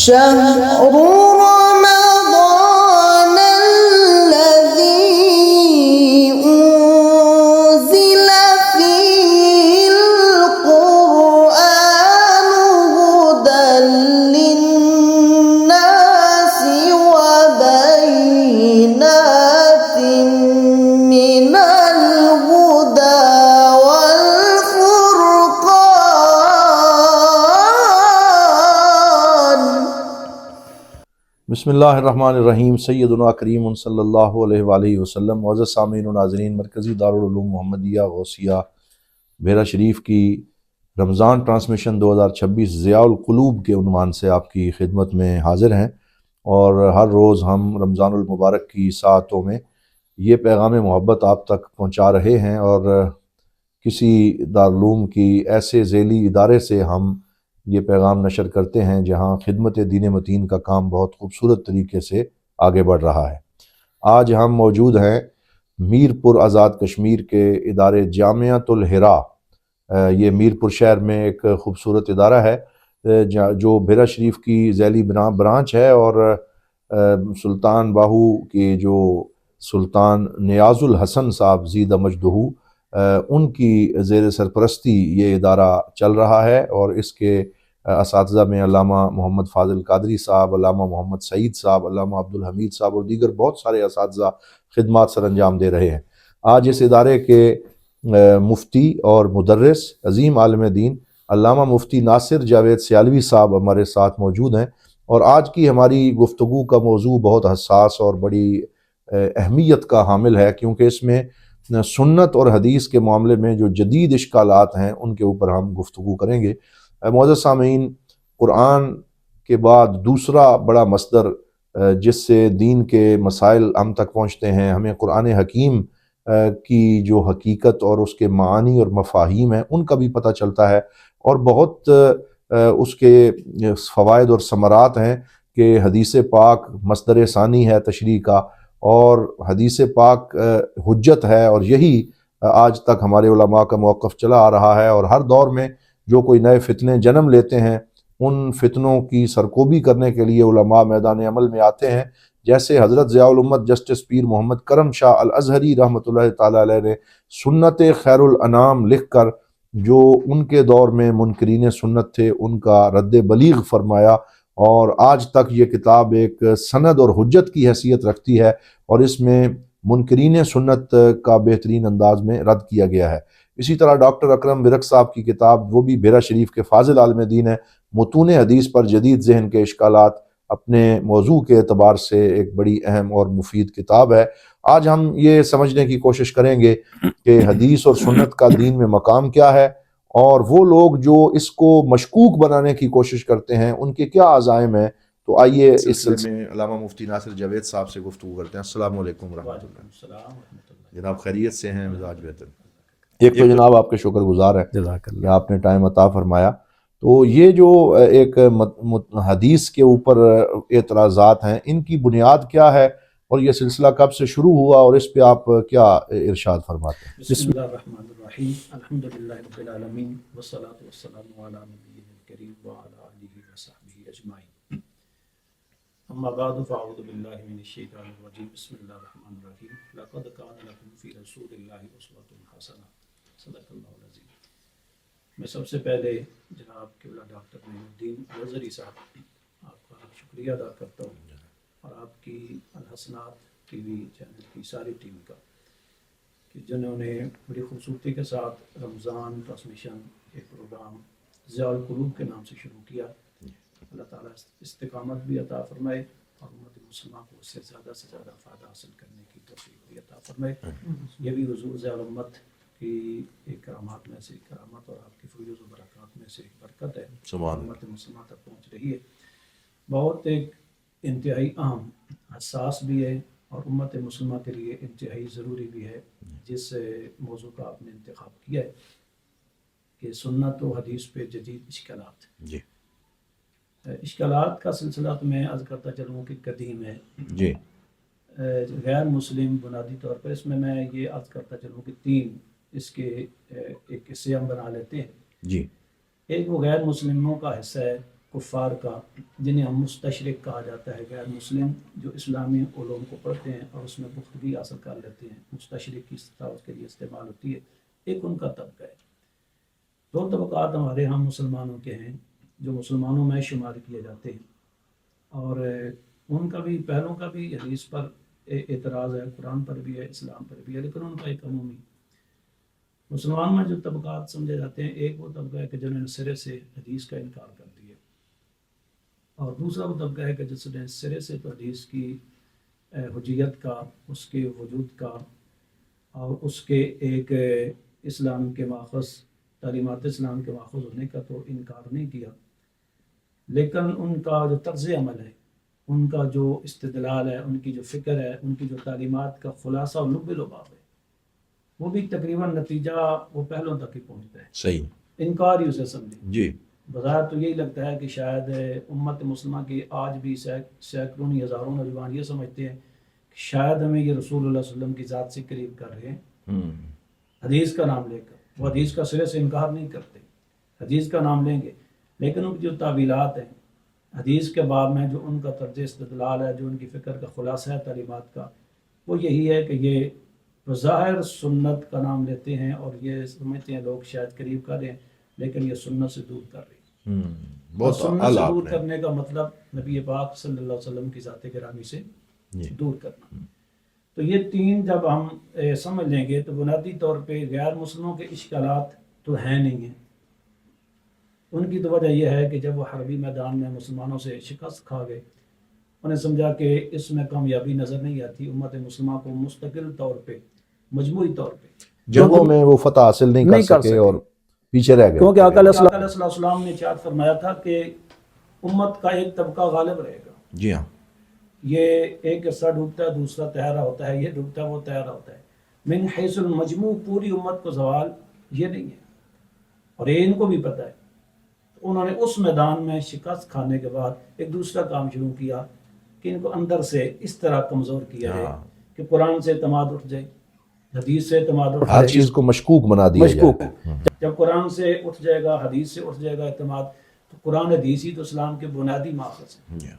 شهر رمضان الذي أنزل فيه القرآن هدى للناس وبينات من الهدى والفرقان. بسم اللہ الرحمن الرحیم. سیدنا کریم صلی اللہ علیہ وآلہ وسلم. معزز سامعین و ناظرین، مرکزی دارالعلوم محمدیہ غوثیہ بیرا شریف کی رمضان ٹرانسمیشن 2026 ضیاء القلوب کے عنوان سے آپ کی خدمت میں حاضر ہیں، اور ہر روز ہم رمضان المبارک کی ساعتوں میں یہ پیغام محبت آپ تک پہنچا رہے ہیں، اور کسی دارالعلوم کی ایسے ذیلی ادارے سے ہم یہ پیغام نشر کرتے ہیں جہاں خدمت دین متین کا کام بہت خوبصورت طریقے سے آگے بڑھ رہا ہے۔ آج ہم موجود ہیں میر پور آزاد کشمیر کے ادارے جامعۃ الحراء. یہ میر پور شہر میں ایک خوبصورت ادارہ ہے جو بیرا شریف کی ذیلی برانچ ہے، اور سلطان باہو کے جو سلطان نیاز الحسن صاحب زیدہ مجدہ ان کی زیر سرپرستی یہ ادارہ چل رہا ہے، اور اس کے اساتذہ میں علامہ محمد فاضل قادری صاحب، علامہ محمد سعید صاحب، علامہ عبدالحمید صاحب اور دیگر بہت سارے اساتذہ خدمات سر انجام دے رہے ہیں۔ آج اس ادارے کے مفتی اور مدرس عظیم عالم دین علامہ مفتی ناصر جاوید سیالوی صاحب ہمارے ساتھ موجود ہیں، اور آج کی ہماری گفتگو کا موضوع بہت حساس اور بڑی اہمیت کا حامل ہے، کیونکہ اس میں سنت اور حدیث کے معاملے میں جو جدید اشکالات ہیں ان کے اوپر ہم گفتگو کریں گے۔ معزز سامعین، قرآن کے بعد دوسرا بڑا مصدر جس سے دین کے مسائل ہم تک پہنچتے ہیں، ہمیں قرآن حکیم کی جو حقیقت اور اس کے معانی اور مفاہیم ہیں ان کا بھی پتہ چلتا ہے، اور بہت اس کے فوائد اور ثمرات ہیں کہ حدیث پاک مصدر ثانی ہے تشریح کا، اور حدیث پاک حجت ہے، اور یہی آج تک ہمارے علماء کا موقف چلا آ رہا ہے۔ اور ہر دور میں جو کوئی نئے فتنے جنم لیتے ہیں ان فتنوں کی سرکوبی کرنے کے لیے علماء میدان عمل میں آتے ہیں، جیسے حضرت ضیاء الامت جسٹس پیر محمد کرم شاہ الازہری رحمۃ اللہ تعالی علیہ نے سنت خیر الانام لکھ کر جو ان کے دور میں منکرین سنت تھے ان کا رد بلیغ فرمایا، اور آج تک یہ کتاب ایک سند اور حجت کی حیثیت رکھتی ہے، اور اس میں منکرین سنت کا بہترین انداز میں رد کیا گیا ہے۔ اسی طرح ڈاکٹر اکرم ورک صاحب کی کتاب، وہ بھی بیرا شریف کے فاضل عالم دین ہے، متون حدیث پر جدید ذہن کے اشکالات، اپنے موضوع کے اعتبار سے ایک بڑی اہم اور مفید کتاب ہے۔ آج ہم یہ سمجھنے کی کوشش کریں گے کہ حدیث اور سنت کا دین میں مقام کیا ہے، اور وہ لوگ جو اس کو مشکوک بنانے کی کوشش کرتے ہیں ان کے کیا عزائم ہیں۔ تو آئیے اس سلسلے میں علامہ مفتی ناصر جاوید صاحب سے گفتگو کرتے ہیں۔ السلام علیکم ورحمۃ اللہ۔ جناب خیریت سے ہیں؟ مزاج بہتر؟ ایک تو جناب آپ کے شکر گزار ہیں کہ آپ نے ٹائم عطا فرمایا۔ تو یہ جو ایک حدیث کے اوپر اعتراضات ہیں ان کی بنیاد کیا ہے، اور یہ سلسلہ کب سے شروع ہوا، اور اس پہ آپ کیا ارشاد فرماتے ہیں؟ بسم اللہ الرحمن الرحیم، الحمدللہ رب العالمین، والصلاة والسلام علی نبینا الکریم وعلی آلہ وصحبہ اجمعین، اما بعد فاعوذ باللہ من الشیطان الرجیم، بسم اللہ الرحمن الرحیم، لقد کان لکم فی رسول اللہ اسوۃ حسنہ، صدق اللہ العظیم۔ میں سب سے پہلے جناب قبلہ ڈاکٹر نعیم الدین الازہری صاحب آپ کا شکریہ ادا کرتا ہوں، اور آپ کی الحسنات ٹی وی چینل کی ساری ٹیم کا، کہ جنہوں نے بڑی خوبصورتی کے ساتھ رمضان ٹرانسمیشن ایک پروگرام ضیاء القلوب کے نام سے شروع کیا۔ اللہ تعالیٰ استقامت بھی عطا فرمائے، اور امت مسلمہ کو اس سے زیادہ فائدہ حاصل کرنے کی توفیق بھی عطا فرمائے۔ یہ بھی حضور ضیاء الامت کی ایک کرامات میں سے کرامت، اور آپ کی فیوز و برکات میں سے برکت ہے، امت مسلمہ تک پہنچ رہی ہے۔ بہت ایک انتہائی اہم، حساس بھی ہے، اور امت مسلمہ کے لیے انتہائی ضروری بھی ہے، جس موضوع کا آپ نے انتخاب کیا ہے کہ سنت و حدیث پہ جدید اشکالات۔ اشکالات کا سلسلہ تو میں عرض کرتا چلوں کہ قدیم ہے، غیر مسلم بنیادی طور پر۔ اس میں یہ عرض کرتا چلوں کہ تین اس کے ایک حصے ہم بنا لیتے ہیں۔ ایک وہ غیر مسلموں کا حصہ ہے کفار کا، جنہیں ہم مستشرق کہا جاتا ہے، غیر مسلم جو اسلامی علوم کو پڑھتے ہیں اور اس میں پختگی حاصل کر لیتے ہیں، مستشرق کی اس کے لیے استعمال ہوتی ہے، ایک ان کا طبقہ ہے۔ دو طبقات ہمارے ہم مسلمانوں کے ہیں جو مسلمانوں میں شمار کیے جاتے ہیں، اور ان کا بھی پہلوں کا بھی حدیث پر اعتراض ہے، قرآن پر بھی ہے، اسلام پر بھی ہے، لیکن ان کا ایک عمومی مسلمان میں جو طبقات سمجھے جاتے ہیں، ایک وہ طبقہ ہے کہ جنہوں نے سرے سے حدیث کا انکار کر دیا، اور دوسرا وہ طبقہ ہے کہ جس نے سرے سے تو حدیث کی حجیت کا، اس کے وجود کا اور اس کے ایک اسلام کے ماخذ، تعلیمات اسلام کے ماخذ ہونے کا تو انکار نہیں کیا، لیکن ان کا جو طرز عمل ہے، ان کا جو استدلال ہے، ان کی جو فکر ہے، ان کی جو تعلیمات کا خلاصہ اور لب لباب ہے، وہ بھی تقریباً نتیجہ وہ پہلوں تک ہی پہنچتا ہے، صحیح انکار ہی اسے سمجھے۔ جی بظاہر تو یہی لگتا ہے کہ شاید امت مسلمہ کی آج بھی سینکڑوں ہزاروں نوجوان یہ سمجھتے ہیں کہ شاید ہمیں یہ رسول اللہ صلی اللہ علیہ وسلم کی ذات سے قریب کر رہے ہیں حدیث کا نام لے کر۔ وہ حدیث کا سرے سے انکار نہیں کرتے، حدیث کا نام لیں گے، لیکن ان کی جو تعویلات ہیں حدیث کے باب میں، جو ان کا طرز استدلال ہے، جو ان کی فکر کا خلاصہ ہے تعلیمات کا، وہ یہی ہے کہ یہ بظاہر سنت کا نام لیتے ہیں اور یہ سمجھتے ہیں لوگ شاید قریب کر رہے ہیں، لیکن یہ سنت سے دور کر رہے ہیں۔ اور سنت سے دور کرنے کا مطلب نبی پاک صلی اللہ علیہ وسلم کی ذات گرامی سے دور کرنا۔ تو یہ تین جب ہم سمجھ لیں گے تو بنیادی طور پہ غیر مسلموں کے اشکالات تو ہیں نہیں ہیں۔ ان کی تو وجہ یہ ہے کہ جب وہ حربی میدان میں مسلمانوں سے شکست کھا گئے، انہیں سمجھا کہ اس میں کامیابی نظر نہیں آتی، امت مسلمہ کو مستقل طور پہ، مجموعی طور پہ جنگوں میں وہ فتح حاصل نہیں کر سکے اور پیچھے رہ گئے، کیونکہ آقا علیہ السلام نے ارشاد فرمایا تھا کہ امت کا ایک طبقہ غالب رہے گا۔ جی ہاں، یہ ایک حصہ ڈوبتا ہے، دوسرا تیارا ہوتا ہے، یہ ڈوبتا ہے، وہ تیارا ہوتا ہے۔ من حیث المجموع پوری امت کو زوال یہ نہیں ہے، اور یہ ان کو بھی پتہ ہے۔ انہوں نے اس میدان میں شکست کھانے کے بعد ایک دوسرا کام شروع کیا کہ ان کو اندر سے اس طرح کمزور کیا ہے کہ قرآن سے اعتماد اٹھ جائے، حدیث سے اعتماد اٹھ جائے، ہر چیز کو مشکوک بنا دیا جائے۔ جب قرآن سے اٹھ جائے گا، حدیث سے اٹھ جائے گا اعتماد، تو قرآن حدیث ہی تو اسلام کے بنیادی ماخذ ہیں۔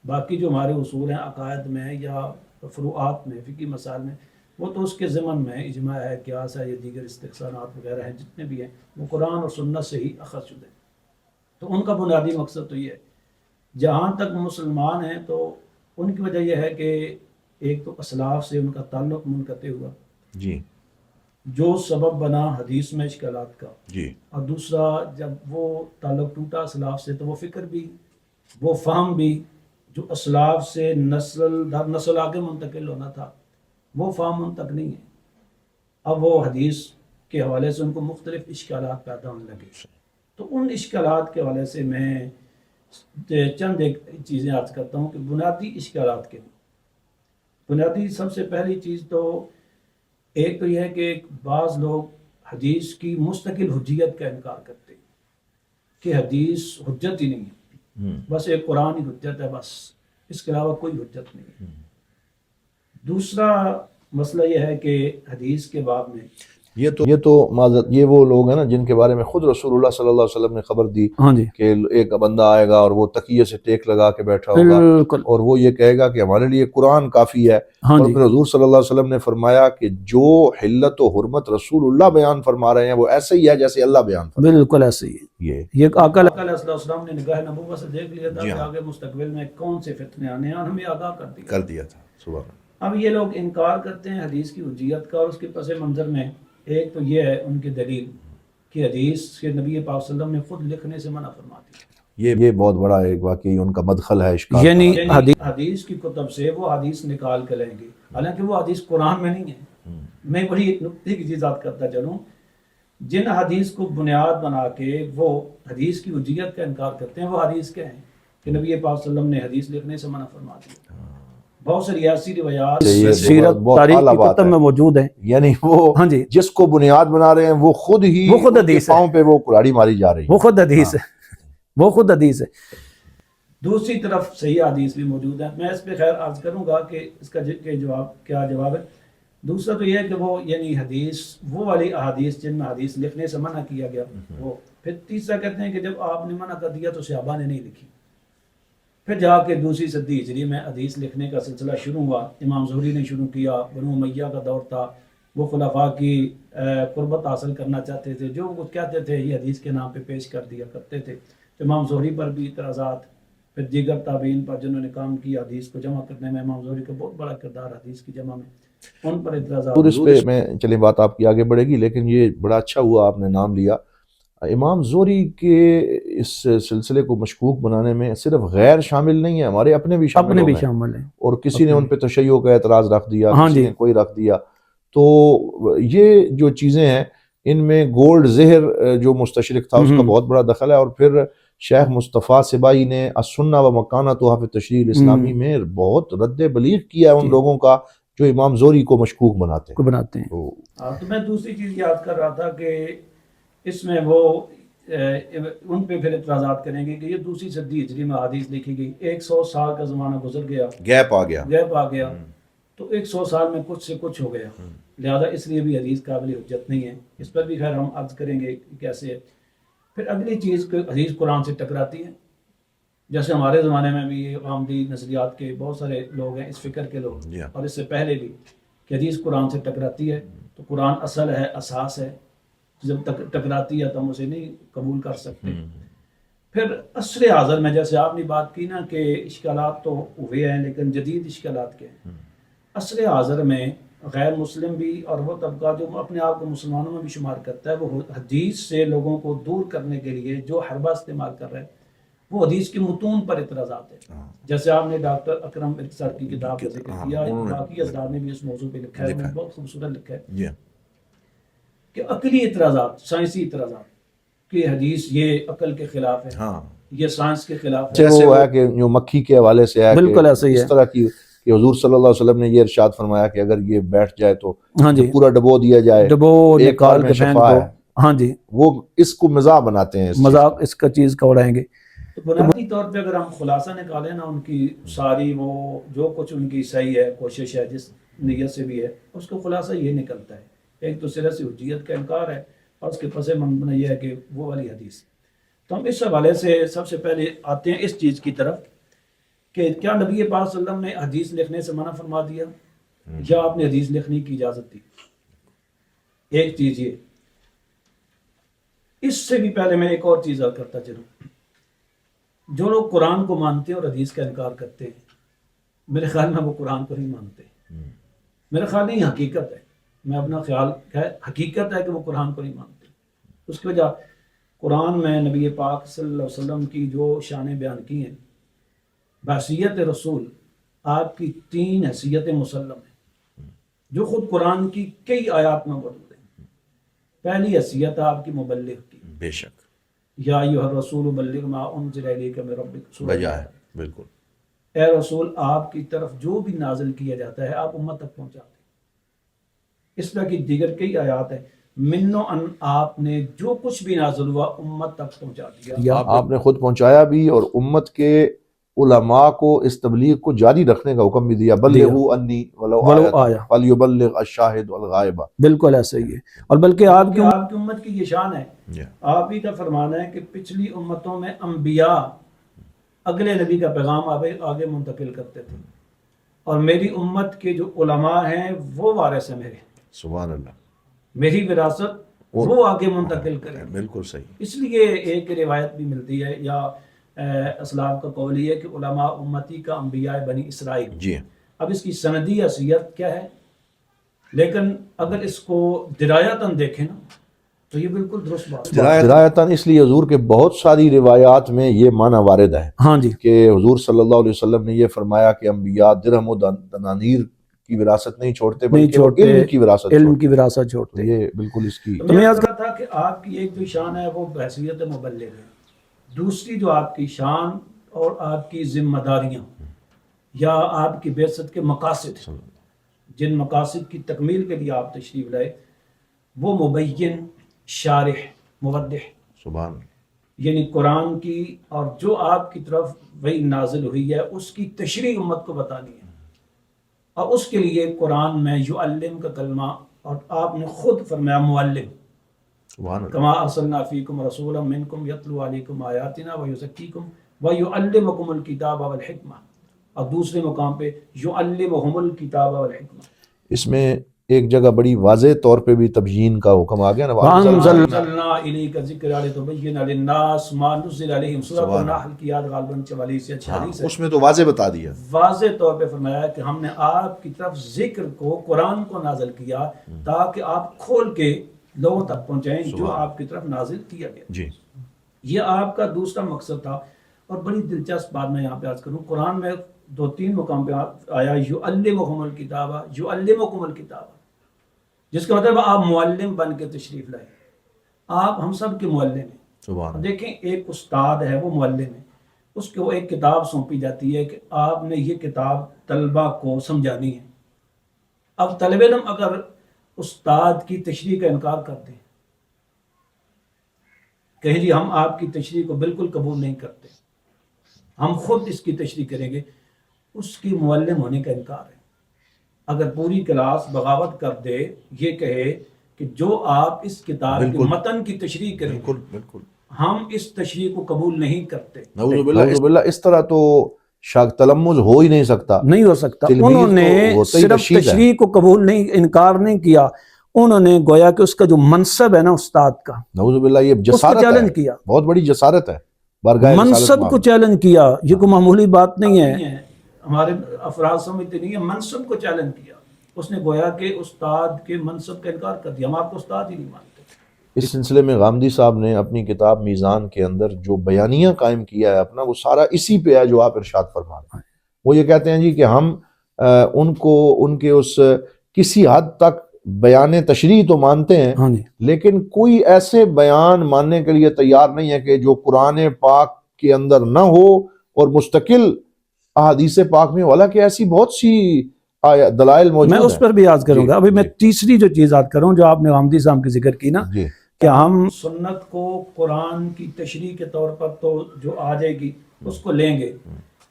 باقی جو ہمارے اصول ہیں عقائد میں یا فروعات میں، فقہی مسائل میں، وہ تو اس کے ضمن میں اجماع ہے، قیاس ہے، یا دیگر استحسانات وغیرہ ہیں جتنے بھی ہیں، وہ قرآن اور سنت سے ہی اخذ شدہ ہیں۔ تو ان کا بنیادی مقصد تو یہ ہے۔ جہاں تک مسلمان ہیں تو ان کی وجہ یہ ہے کہ ایک تو اسلاف سے ان کا تعلق منقطع ہوا، جی، جو سبب بنا حدیث میں اشکالات کا، جی، اور دوسرا جب وہ تعلق ٹوٹا اسلاف سے تو وہ فکر بھی، وہ فہم بھی جو اسلاف سے نسل در نسل آگے منتقل ہونا تھا، وہ فہم ان تک نہیں ہے۔ اب وہ حدیث کے حوالے سے ان کو مختلف اشکالات پیدا ہونے لگے۔ تو ان اشکالات کے حوالے سے میں چند ایک چیزیں عرض کرتا ہوں کہ بنیادی اشکالات کے بنیادی سب سے پہلی چیز تو ایک تو یہ ہے کہ بعض لوگ حدیث کی مستقل حجیت کا انکار کرتے ہیں کہ حدیث حجت ہی نہیں ہے، بس ایک قرآن ہی حجت ہے، بس اس کے علاوہ کوئی حجت نہیں ہے۔ دوسرا مسئلہ یہ ہے کہ حدیث کے باب میں یہ تو معذرت، یہ وہ لوگ ہیں نا جن کے بارے میں خود رسول اللہ صلی اللہ علیہ وسلم نے خبر دی کہ ایک بندہ آئے گا اور وہ تکیے سے ٹیک لگا کے بیٹھا ہوگا اور وہ یہ کہے گا کہ ہمارے لیے قرآن کافی ہے، اور پھر حضور صلی اللہ علیہ وسلم نے فرمایا کہ جو حلت و حرمت رسول اللہ بیان فرما رہے ہیں وہ ایسے ہی ہے جیسے اللہ بیان فرما رہے ہیں۔ بالکل ایسے ہی ہے۔ یہ آقا علیہ السلام نے نگاہ نبوت سے دیکھ لیا تھا کہ آگے مستقبل میں کون سے فتنے آنے ہیں، اور ہمیں آگاہ کر دیا تھا۔ سبحان اللہ۔ اب یہ لوگ انکار کرتے ہیں حدیث کی حجیت کا، اور اس کے پس منظر میں ایک تو یہ ہے ان کی دلیل کہ حدیث کے نبی پاک صلی اللہ علیہ وسلم نے خود لکھنے سے منع فرما دیا۔ یہ بہت بڑا ایک واقعی ان کا مدخل ہے اشکال، یعنی حدیث کی کتب سے وہ حدیث نکال کے لیں گے، حالانکہ وہ حدیث قرآن میں نہیں ہے۔ میں بڑی ایک نکتے کی چیز یاد کرتا چلوں، جن حدیث کو بنیاد بنا کے وہ حدیث کی حجیت کا انکار کرتے ہیں، وہ حدیث کیا ہیں کہ نبی پاک صلی اللہ علیہ وسلم نے حدیث لکھنے سے منع فرما دیا۔ بہت سے ریاسی روایات سیرت تاریخ کی کتب میں موجود ہیں، یعنی وہ جس کو بنیاد بنا رہے ہیں وہ خود ہی حدیث پاؤں پہ وہ کلاڑی ماری جا رہی ہے، وہ خود حدیث ہے، وہ خود حدیث ہے۔ دوسری طرف صحیح حدیث بھی موجود ہے، میں اس پہ خیر عرض کروں گا کہ اس کا کیا جواب ہے۔ دوسرا تو یہ ہے کہ وہ یعنی حدیث وہ والی احادیث جن میں حدیث لکھنے سے منع کیا گیا وہ پھر تیسرا کہتے ہیں کہ جب آپ نے منع کر دیا تو صحابہ نے نہیں لکھی. پھر جا کے دوسری صدی ہجری میں حدیث لکھنے کا سلسلہ شروع ہوا. امام زہری نے شروع کیا. بنو امیہ کا دور تھا، وہ خلفاء کی قربت حاصل کرنا چاہتے تھے، جو وہ کہتے تھے یہ حدیث کے نام پہ پیش کر دیا کرتے تھے. امام زہری پر بھی اعتراضات، پھر دیگر تابعین پر جنہوں نے کام کیا حدیث کو جمع کرنے میں. امام زہری کا بہت بڑا کردار حدیث کی جمع میں، ان پر اعتراضات. اور اس پہ میں چلیں بات آپ کی آگے بڑھے گی، لیکن یہ بڑا اچھا ہوا آپ نے نام لیا. امام زہری کے اس سلسلے کو مشکوک بنانے میں صرف غیر شامل نہیں ہے، ہمارے اپنے بھی شامل ہیں. اور کسی نے ان پہ تشیع کا اعتراض رکھ دیا، کسی نے کوئی رکھ دیا. تو یہ جو چیزیں ہیں ان میں گولڈ زہر جو مستشرق تھا اس کا بہت بڑا دخل ہے. اور پھر شیخ مصطفیٰ سبائی نے السنہ و مکانتھا فی التشریع الاسلامی میں بہت رد بلیغ کیا ان لوگوں کا جو امام زہری کو مشکوک بناتے ہیں. تو میں دوسری چیز یاد کر رہا تھا کہ اس میں وہ ان پہ پھر اعتراضات کریں گے کہ یہ دوسری صدی ہجری میں حدیث لکھی گئی، 100 سال کا زمانہ گزر گیا، گیپ آ گیا، تو 100 سال میں کچھ سے کچھ ہو گیا، لہذا اس لیے بھی حدیث قابل حجت نہیں ہے. اس پر بھی خیر ہم عرض کریں گے کیسے ہے. پھر اگلی چیز حدیث قرآن سے ٹکراتی ہے. جیسے ہمارے زمانے میں بھی یہ عامدی نظریات کے بہت سارے لوگ ہیں، اس فکر کے لوگ، اور اس سے پہلے بھی کہ حدیث قرآن سے ٹکراتی ہے. تو قرآن اصل ہے، اساس ہے، جب تک ٹکراتی ہے تو ہم اسے نہیں قبول کر سکتے. پھر عصر حاضر میں جیسے آپ نے بات کی نا کہ اشکالات تو ہوئے ہیں لیکن جدید اشکالات کے ہیں. عصر حاضر میں غیر مسلم بھی اور وہ طبقہ جو اپنے آپ کو مسلمانوں میں بھی شمار کرتا ہے، وہ حدیث سے لوگوں کو دور کرنے کے لیے جو حربہ استعمال کر رہے ہیں وہ حدیث کے متون پر اعتراضات ہیں. جیسے آپ نے ڈاکٹر اکرم سر کی کتاب کا ذکر کیا، باقی حضرات نے بھی اس موضوع پہ لکھا ہے، بہت خوبصورت لکھا ہے کہ عقلی اعتراضات، سائنسی اعتراضات کہ حدیث یہ عقل کے خلاف ہے، یہ سائنس کے خلاف ہے. جیسے وہ ہے کہ جو مکھی کے حوالے سے ہے، بالکل ایسا ہی ہے، اس طرح کی کہ حضور صلی اللہ علیہ وسلم نے یہ ارشاد فرمایا کہ اگر یہ بیٹھ جائے تو پورا ڈبو دیا جائے، ایک کال میں شفا ہے. وہ اس کو مزاح بناتے ہیں، مذاق اس کا چیز کا اڑائیں گے. تو بنیادی طور پہ اگر ہم خلاصہ نکالیں نا ان کی ساری وہ جو کچھ ان کی صحیح ہے، کوشش ہے جس نیت سے بھی ہے، اس کو خلاصہ یہ نکلتا ہے. ایک تو سرے سے حجیت کا انکار ہے اور اس کے پس منظر یہ ہے کہ وہ والی حدیث. تو ہم اس حوالے سے سب سے پہلے آتے ہیں اس چیز کی طرف کہ کیا نبی پاک صلی اللہ علیہ وسلم نے حدیث لکھنے سے منع فرما دیا یا آپ نے حدیث لکھنے کی اجازت دی؟ ایک چیز یہ. اس سے بھی پہلے میں ایک اور چیز عرض کرتا چلوں. جو لوگ قرآن کو مانتے ہیں اور حدیث کا انکار کرتے ہیں، میرے خیال میں وہ قرآن کو نہیں مانتے. میرا خیال نہیں، حقیقت ہے، میں اپنا خیال ہے، حقیقت ہے کہ وہ قرآن کو نہیں مانتے. اس کی وجہ قرآن میں نبی پاک صلی اللہ علیہ وسلم کی جو شانیں بیان کی ہیں، بحیثیت رسول آپ کی 3 حیثیتیں مسلم ہیں جو خود قرآن کی کئی آیات میں موجود ہیں. پہلی حیثیت آپ کی مبلغ کی، بے شک، یا ایھا الرسول بلغ ما انزل الیک من ربک، بجا ہے، بالکل. اے رسول آپ کی طرف جو بھی نازل کیا جاتا ہے آپ امت تک پہنچاتے ہیں. اس طرح کی دیگر کئی آیات ہیں. منو ان آپ نے جو کچھ بھی نازل ہوا امت تک پہنچا دیا. آپ نے خود پہنچایا بھی اور امت کے علماء کو اس تبلیغ کو جاری رکھنے کا حکم بھی دیا. بلغوا انی ولو آیۃ فلیبلغ الشاہد الغائب. بالکل ایسا ہی ہے. اور بلکہ آپ کی امت کی یہ شان ہے، آپ ہی کا فرمانا ہے کہ پچھلی امتوں میں انبیاء اگلے نبی کا پیغام آگے منتقل کرتے تھے، اور میری امت کے جو علماء ہیں وہ وارث ہیں میرے. سبحان اللہ. میری وراثت وہ آگے منتقل کریں. بالکل صحیح. اس لیے ایک روایت بھی ملتی ہے یا اسلاف کا قول یہ ہے کہ علماء امتی کا انبیاء بنی اسرائیل. جی. اب اس کی سندی حیثیت کیا ہے، لیکن اگر اس کو درایتاً دیکھیں نا تو یہ بالکل درست بات ہے. درایتاً اس لیے حضور کے بہت ساری روایات میں یہ معنی وارد ہے. ہاں جی، کہ حضور صلی اللہ علیہ وسلم نے یہ فرمایا کہ انبیاء درہم و دنانیر کی وراثت نہیں چھوڑتے بلکہ علم کی وراثت چھوڑتے. یہ بالکل اس کی تو میں عرض کر تھا کہ آپ کی ایک جو شان ہے وہ بحیثیت مبلغ ہے. دوسری جو آپ کی شان اور آپ کی ذمہ داریاں یا آپ کی بعثت کے مقاصد، جن مقاصد کی تکمیل کے لیے آپ تشریف لائے، وہ مبین، شارح، موضح. سبحان. یعنی قرآن کی اور جو آپ کی طرف وہی نازل ہوئی ہے اس کی تشریح امت کو بتانی ہے. اور اس کے لیے قرآن میں یعلم کا کلمہ، اور آپ نے خود فرمایا معلم. سبحان اللہ. کما ارسلنا فیکم رسولا منکم یتلو علیکم آیاتنا ویزکیکم ویعلمکم الکتاب والحکمہ، اور دوسرے مقام پہ یعلمہم الکتاب والحکمہ. اس میں ایک جگہ بڑی واضح طور پہ بھی تبیین کا حکم آ گیا نا، وَأَنزَلْنَا إِلَيْكَ الذِّكْرَ لِتُبَيِّنَ لِلنَّاسِ مَا نُزِّلَ إِلَيْهِمْ. سورۃ النحل کی یاد غالباً 44 سے 46 ہے. اس میں تو واضح بتا دیا. واضح طور پہ فرمایا کہ ہم نے آپ کی طرف ذکر کو، قرآن کو نازل کیا تاکہ آپ کھول کے لوگوں تک پہنچائیں جو آپ کی طرف نازل کیا گیا. جی یہ آپ کا دوسرا مقصد تھا. اور بڑی دلچسپ بات میں یہاں پہ عرض کروں، قرآن میں 2-3 مقام پہ آیا یعلمہم الکتاب یعلمکم الکتاب، جس کا مطلب آپ معلم بن کے تشریف لائیں. آپ ہم سب کے معلم ہیں. سبحان. دیکھیں ایک استاد ہے، وہ معلم ہے، اس کو ایک کتاب سونپی جاتی ہے کہ آپ نے یہ کتاب طلبہ کو سمجھانی ہے. اب طالب علم اگر استاد کی تشریح کا انکار کرتے ہیں، کہیں جی ہم آپ کی تشریح کو بالکل قبول نہیں کرتے، ہم خود اس کی تشریح کریں گے، اس کی معلم ہونے کا انکار ہے. اگر پوری کلاس بغاوت کر دے، یہ کہے کہ جو آپ اس کتاب کے متن کی تشریح کریں، بالکل ہم اس تشریح کو قبول نہیں کرتے. نعوذ باللہ. اس طرح تو تلمذ ہو ہی نہیں سکتا. نہیں ہو سکتا. انہوں نے صرف تشریح کو قبول نہیں، انکار نہیں کیا، انہوں نے گویا کہ اس کا جو منصب ہے نا استاد کا، نعوذ باللہ، یہ جسارت چیلنج کیا. بہت بڑی جسارت ہے. منصب کو چیلنج کیا، یہ کوئی معمولی بات نہیں ہے. ہمارے افراد سمجھتے نہیں ہیں، منصب کو چیلنج کیا. اس نے گویا کہ استاد کے منصب کا انکار کر دیا. ہم آپ کو استاد ہی نہیں مانتے. اس سلسلے میں غامدی صاحب نے اپنی کتاب میزان کے اندر جو بیانیہ قائم کیا ہے اپنا، وہ سارا اسی پہ ہے جو آپ ارشاد فرما رہے ہیں. وہ یہ کہتے ہیں جی کہ ہم ان کو ان کے اس کسی حد تک بیان تشریح تو مانتے ہیں، لیکن کوئی ایسے بیان ماننے کے لیے تیار نہیں ہے کہ جو قرآن پاک کے اندر نہ ہو اور مستقل احادیث پاک میں، والا کہ ایسی بہت سی دلائل موجود ہیں. میں اس پر بھی یاد کروں گا. ابھی میں تیسری جو چیز یاد کروں جو آپ نے غامدی صاحب کی ذکر کی نا، کہ ہم سنت کو قرآن کی تشریح کے طور پر تو جو آ جائے گی اس کو لیں گے،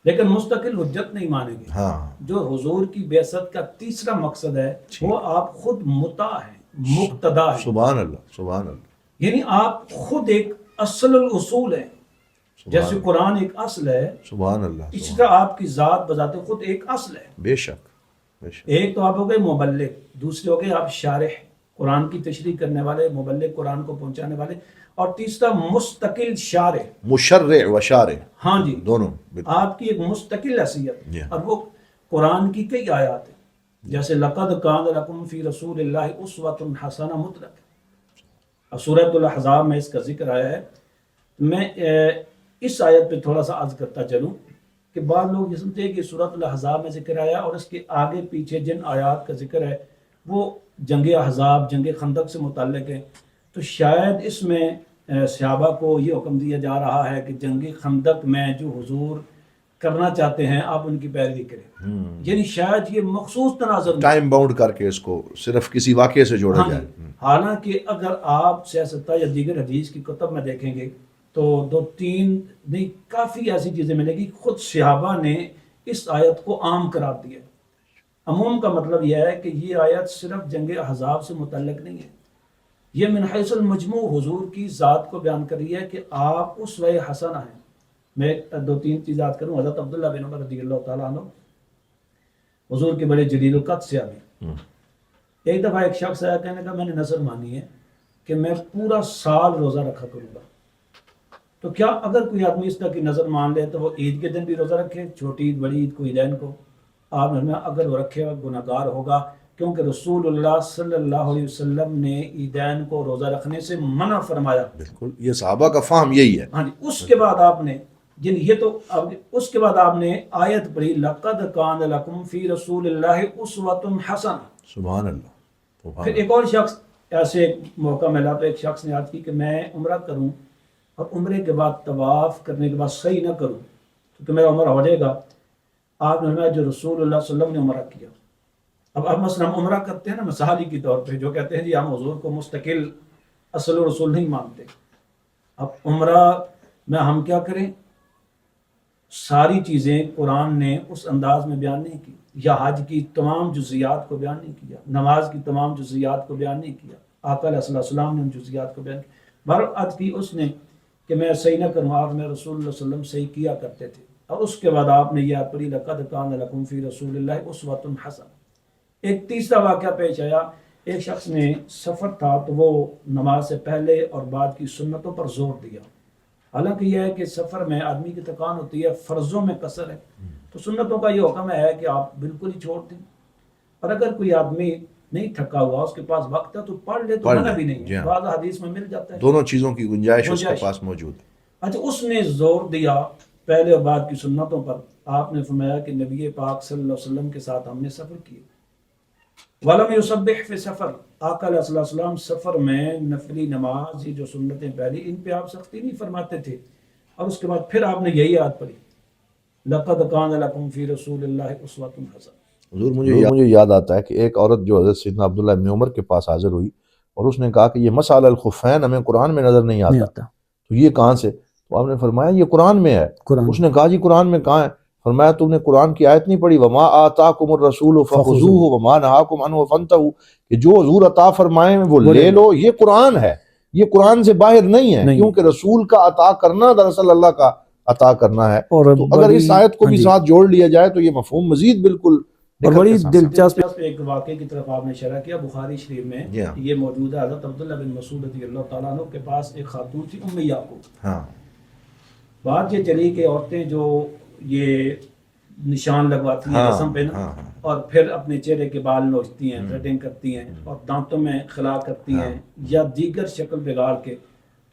لیکن مستقل حجت نہیں مانیں گے. جو حضور کی بعثت کا تیسرا مقصد ہے وہ آپ خود مطاع ہیں، مقتدا ہیں. سبحان اللہ. سبحان اللہ. یعنی آپ خود ایک اصل الاصول ہیں. جیسے قرآن ایک اصل ہے، سبحان اللہ، اسی طرح آپ کی ذات بذات خود ایک اصل ہے. بے شک. ایک تو آپ ہو گئے مبلغ، دوسرے ہو گئے آپ شارح، قرآن کی تشریح کرنے والے، مبلغ قرآن کو پہنچانے والے، اور تیسرا مستقل شارح، مشرع و شارع. ہاں جی، دونوں آپ کی ایک مستقل حیثیت. اور وہ قرآن کی کئی آیات ہیں، جیسے لقد کان لکم فی رسول اللہ اسوۃ حسنہ مطلق. سورۃ الاحزاب میں اس کا ذکر آیا ہے. میں اس آیت پہ تھوڑا سا عرض کرتا چلوں کہ بعض لوگ یہ سمجھتے ہیں کہ سورۃ الاحزاب میں ذکر آیا اور اس کے آگے پیچھے جن آیات کا ذکر ہے وہ جنگ احزاب، جنگ خندق سے متعلق ہے. تو شاید اس میں صحابہ کو یہ حکم دیا جا رہا ہے کہ جنگ خندق میں جو حضور کرنا چاہتے ہیں آپ ان کی پیروی کریں. یعنی شاید یہ مخصوص تناظر ٹائم باؤنڈ کر کے اس کو صرف کسی واقعے سے جوڑا جائے. حالانکہ اگر آپ سیاستہ یا دیگر حدیث کی کتب میں دیکھیں گے تو 2-3 نہیں کافی ایسی چیزیں ملے گی خود صحابہ نے اس آیت کو عام قرار دیا. عموم کا مطلب یہ ہے کہ یہ آیت صرف جنگ احزاب سے متعلق نہیں ہے، یہ من حیث المجموع حضور کی ذات کو بیان کر رہی ہے کہ آپ اسوہ حسنہ ہیں. میں 2-3 چیز یاد کروں. حضرت عبداللہ بن عمر رضی اللہ تعالیٰ عنہ حضور کے بڑے جلیل القدر سے آبی. ایک دفعہ ایک شخص آیا، کہنے کا میں نے نظر مانی ہے کہ میں پورا سال روزہ رکھا کروں گا. تو کیا اگر کوئی آدمی اس طرح کی نظر مان لے تو وہ عید کے دن بھی روزہ رکھے، چھوٹی عید، بڑی عید کو، عیدین کو؟ آپ نے اگر وہ رکھے گا گناہ گار ہوگا، کیونکہ رسول اللہ صلی اللہ علیہ وسلم نے عیدین کو روزہ رکھنے سے منع فرمایا. بالکل، یہ صحابہ کا فہم یہی ہے. ہاں جی. اس کے بعد آپ نے یہ تو اس کے بعد آپ نے آیت پڑھی لقد کان لکم فی رسول اللہ اسوۃ حسنہ. سبحان اللہ. پھر ایک اور شخص ایسے موقع ملا تو ایک شخص نے عرض کی کہ میں عمرہ کروں اور عمرے کے بعد طواف کرنے کے بعد صحیح نہ کروں کیونکہ میرا عمرہ ہو جائے گا. آپ نے فرمایا جو رسول اللہ صلی اللہ علیہ وسلم نے عمرہ کیا. اب مثلا ہم عمرہ کرتے ہیں نا مثالی کی طور پہ، جو کہتے ہیں جی ہم حضور کو مستقل اصل و رسول نہیں مانتے. اب عمرہ میں ہم کیا کریں؟ ساری چیزیں قرآن نے اس انداز میں بیان نہیں کی، یا حج کی تمام جزیات کو بیان نہیں کیا، نماز کی تمام جزیات کو بیان نہیں کیا، آقا علیہ السلام نے ان جزیات کو بیان کیا۔ عرض کی اس نے کہ میں صحیح نہ کروں، آپ میں رسول اللہ صلی اللہ علیہ وسلم صحیح کیا کرتے تھے، اور اس کے بعد آپ نے یہ آیت پڑھی لقد کان لکم فی رسول اللہ اسوۃ حسنہ۔ ایک تیسرا واقعہ پیش آیا، ایک شخص نے سفر تھا تو وہ نماز سے پہلے اور بعد کی سنتوں پر زور دیا۔ حالانکہ یہ ہے کہ سفر میں آدمی کی تھکان ہوتی ہے، فرضوں میں قصر ہے، تو سنتوں کا یہ حکم ہے کہ آپ بالکل ہی چھوڑ دیں، اور اگر کوئی آدمی نہیں تھکا ہوا، اس کے پاس وقت ہے تو پڑھ لے، تو منع بھی نہیں ہے، بعض حدیث میں مل جاتا ہے، دونوں چیزوں کی گنجائش اس کے پاس موجود ہے۔ اچھا، اس نے زور دیا پہلے اور بعد کی سنتوں پر۔ آپ نے فرمایا کہ نبی پاک صلی اللہ علیہ وسلم کے ساتھ ہم نے سفر کیا، وَلَمْ يُسَبِّحْ فِي سفر، آقا علیہ السلام سفر میں نفلی نماز، یہ جو سنتیں پہلی، ان پہ آپ سختی نہیں فرماتے تھے، اور اس کے بعد پھر آپ نے یہی آیت پڑھی لَقَدْ كَانَ لَكُمْ فِي رَسُولِ اللَّهِ أُسْوَةٌ حَسَنَةٌ۔ حضور مجھے یاد آتا ہے کہ ایک عورت جو حضرت سیدنا عبداللہ ابن عمر کے پاس حاضر ہوئی اور اس نے کہا کہ یہ مسئلہ الخفین ہمیں قرآن میں نظر نہیں آتا، تو یہ کہاں سے؟ تو آپ نے فرمایا یہ قرآن میں ہے۔ اس نے کہا جی قرآن میں کہاں ہے؟ فرمایا تم نے قرآن کی آیت نہیں پڑھی وما آتاکم الرسول فخذوہ وما نہاکم عنہ فانتہوا، کہ جو حضور عطا فرمائیں وہ لے لو، یہ قرآن ہے، یہ قرآن سے باہر نہیں ہے، کیونکہ رسول کا عطا کرنا دراصل اللہ کا عطا کرنا ہے۔ تو اگر اس آیت کو بھی ساتھ جوڑ لیا جائے تو یہ مفہوم مزید بالکل اور بڑی دلچسپ ایک واقعے کی طرف آپ نے اشارہ کیا، بخاری شریف میں یہ موجود ہے، حضرت عبداللہ بن مسعود رضی اللہ تعالیٰ عنہ کے پاس ایک خاتون تھی ام یعقوب۔ بات یہ چلی کہ عورتیں جو یہ نشان لگواتی ہیں جسم پہ نا، اور پھر اپنے چہرے کے بال نوچتی ہیں، تھریڈنگ کرتی ہیں، اور دانتوں میں خلا کرتی ہیں، یا دیگر شکل بگاڑ کے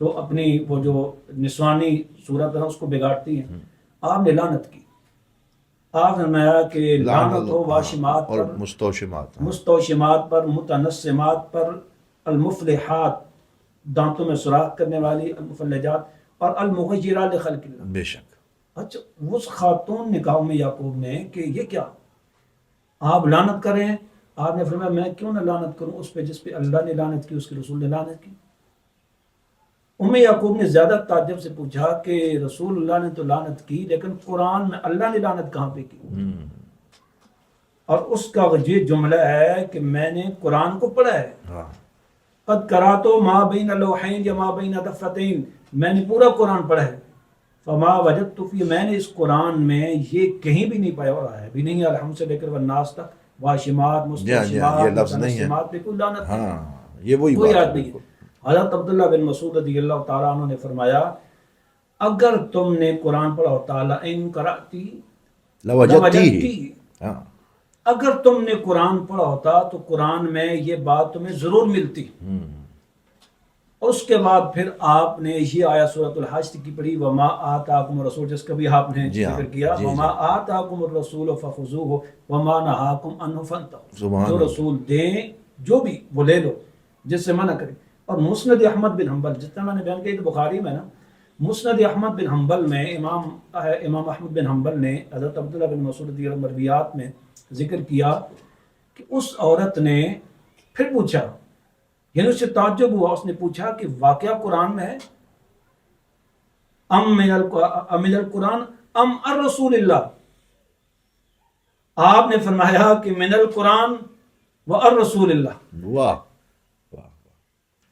تو اپنی وہ جو نسوانی صورت ہے اس کو بگاڑتی ہیں۔ آپ نے لعنت کی، آپ نے فرمایا کہ لعنت ہو واشمات پر، مستوشمات پر، متنسمات پر، المفلحات دانتوں میں سوراخ کرنے والی، المفلجات، اور المغیرات لخلق اللہ۔ بے شک۔ اچھا، اس خاتون نے کہا ام یعقوب نے کہ یہ کیا آپ لعنت کر رہے ہیں؟ آپ نے فرمایا میں کیوں نہ لعنت کروں اس پہ جس پہ اللہ نے لعنت کی، اس کے رسول نے لعنت کی۔ ام یعقوب نے زیادہ تعجب سے پوچھا کہ رسول اللہ نے تو لعنت کی، لیکن قرآن میں اللہ نے لعنت کہاں پہ کی؟ اور اس کا یہ جملہ ہے کہ میں نے قرآن کو پڑھا ہے، قد قرأت ما بین لوحین یا ما بین دفتین، میں نے پورا قرآن پڑھا ہے، فما وجدت فی، میں نے اس قرآن میں یہ کہیں بھی نہیں پایا، اور ہے بھی نہیں الحمد سے لے کر والناس تک، واشمات مستوشمات متنسمات پہ کوئی لعنت نہیں، کوئی یاد نہیں ہے۔ حضرت عبداللہ بن مسعود رضی اللہ تعالیٰ عنہ نے فرمایا اگر تم نے قرآن پڑھا ہوتا لئن قرأتی لوجدتی، اگر تم نے قرآن پڑھا ہوتا تو قرآن میں یہ بات تمہیں ضرور ملتی۔ اور اس کے بعد پھر آپ نے یہ آیت سورۃ الحشر کی پڑھی وما آتاکم الرسول، جس کا بھی آپ نے ذکر کیا، وما آتاکم الرسول فخذوہ وما نہاکم عنہ فانتہوا، جو رسول دیں جو بھی وہ لے لو، جس سے منع کریں۔ اور مسند احمد بن حنبل، جتنا میں نے بیان کیا بخاری میں نا، مسند احمد بن حنبل میں امام احمد بن حنبل نے حضرت عبداللہ بن مسعود رضی اللہ عنہ مرویات میں ذکر کیا کہ اس عورت نے پھر پوچھا، یعنی اس سے تعجب ہوا، اس نے پوچھا کہ واقعہ قرآن میں ہے، ام من القرآن ام الرسول اللہ؟ آپ نے فرمایا کہ من القرآن و الرسول اللہ۔ واہ،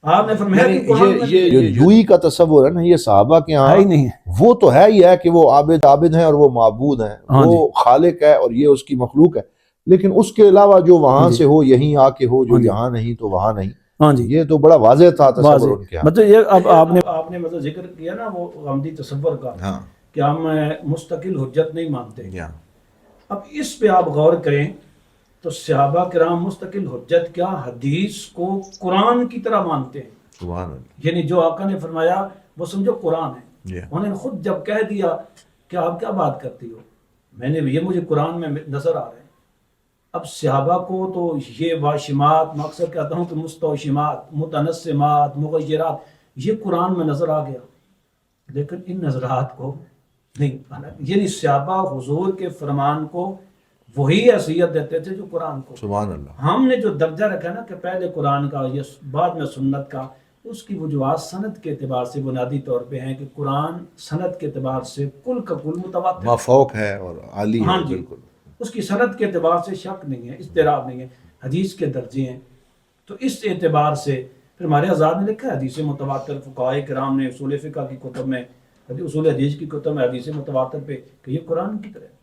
آپ نے فرمایا کہ یہ یوئی کا تصور ہے نا، یہ صحابہ کے ہاں نہیں، وہ تو ہے ہی ہے کہ وہ عابد ہیں اور وہ معبود ہیں، وہ خالق ہے اور یہ اس کی مخلوق ہے، لیکن اس کے علاوہ جو وہاں سے ہو یہیں آ کے ہو، جو یہاں نہیں تو وہاں نہیں، یہ تو بڑا واضح تھا تصور ان کے ہاں۔ مطلب یہ اب آپ نے مطلب ذکر کیا نا وہ غامدی تصور کا کہ ہم مستقل حجت نہیں مانتے۔ اب اس پہ آپ غور کریں تو صحابہ کرام مستقل حجت کیا حدیث کو قرآن کی طرح مانتے ہیں، یعنی جو آقا نے فرمایا وہ سمجھو قرآن ہے۔ انہوں نے خود جب کہہ دیا کہ آپ کیا بات کرتی ہو، میں نے یہ مجھے قرآن میں نظر آ رہے ہیں۔ اب صحابہ کو تو یہ واشمات، میں اکثر کہتا ہوں کہ مستوشمات، متنسمات، مغیرات، یہ قرآن میں نظر آ گیا، لیکن ان نظرات کو نہیں، یعنی صحابہ حضور کے فرمان کو وہی حیثیت دیتے تھے جو قرآن کو۔ سبحان اللہ۔ ہم نے جو درجہ رکھا نا کہ پہلے قرآن کا یا بعد میں سنت کا، اس کی وجوہات سند کے اعتبار سے بنیادی طور پہ ہیں کہ قرآن سند کے اعتبار سے کل کا کل متواتر، مافوق ہے اور عالی ہے، بالکل اس کی سند کے اعتبار سے شک نہیں ہے، اضطراب نہیں ہے، حدیث کے درجے ہیں، تو اس اعتبار سے پھر ہمارے آزاد نے لکھا ہے حدیث متواتر، فقہائے کرام نے اصول فقہ کی کتب میں، اصول حدیث کی کتب میں حدیث متواتر پہ کہ یہ قرآن کی طرح ہے،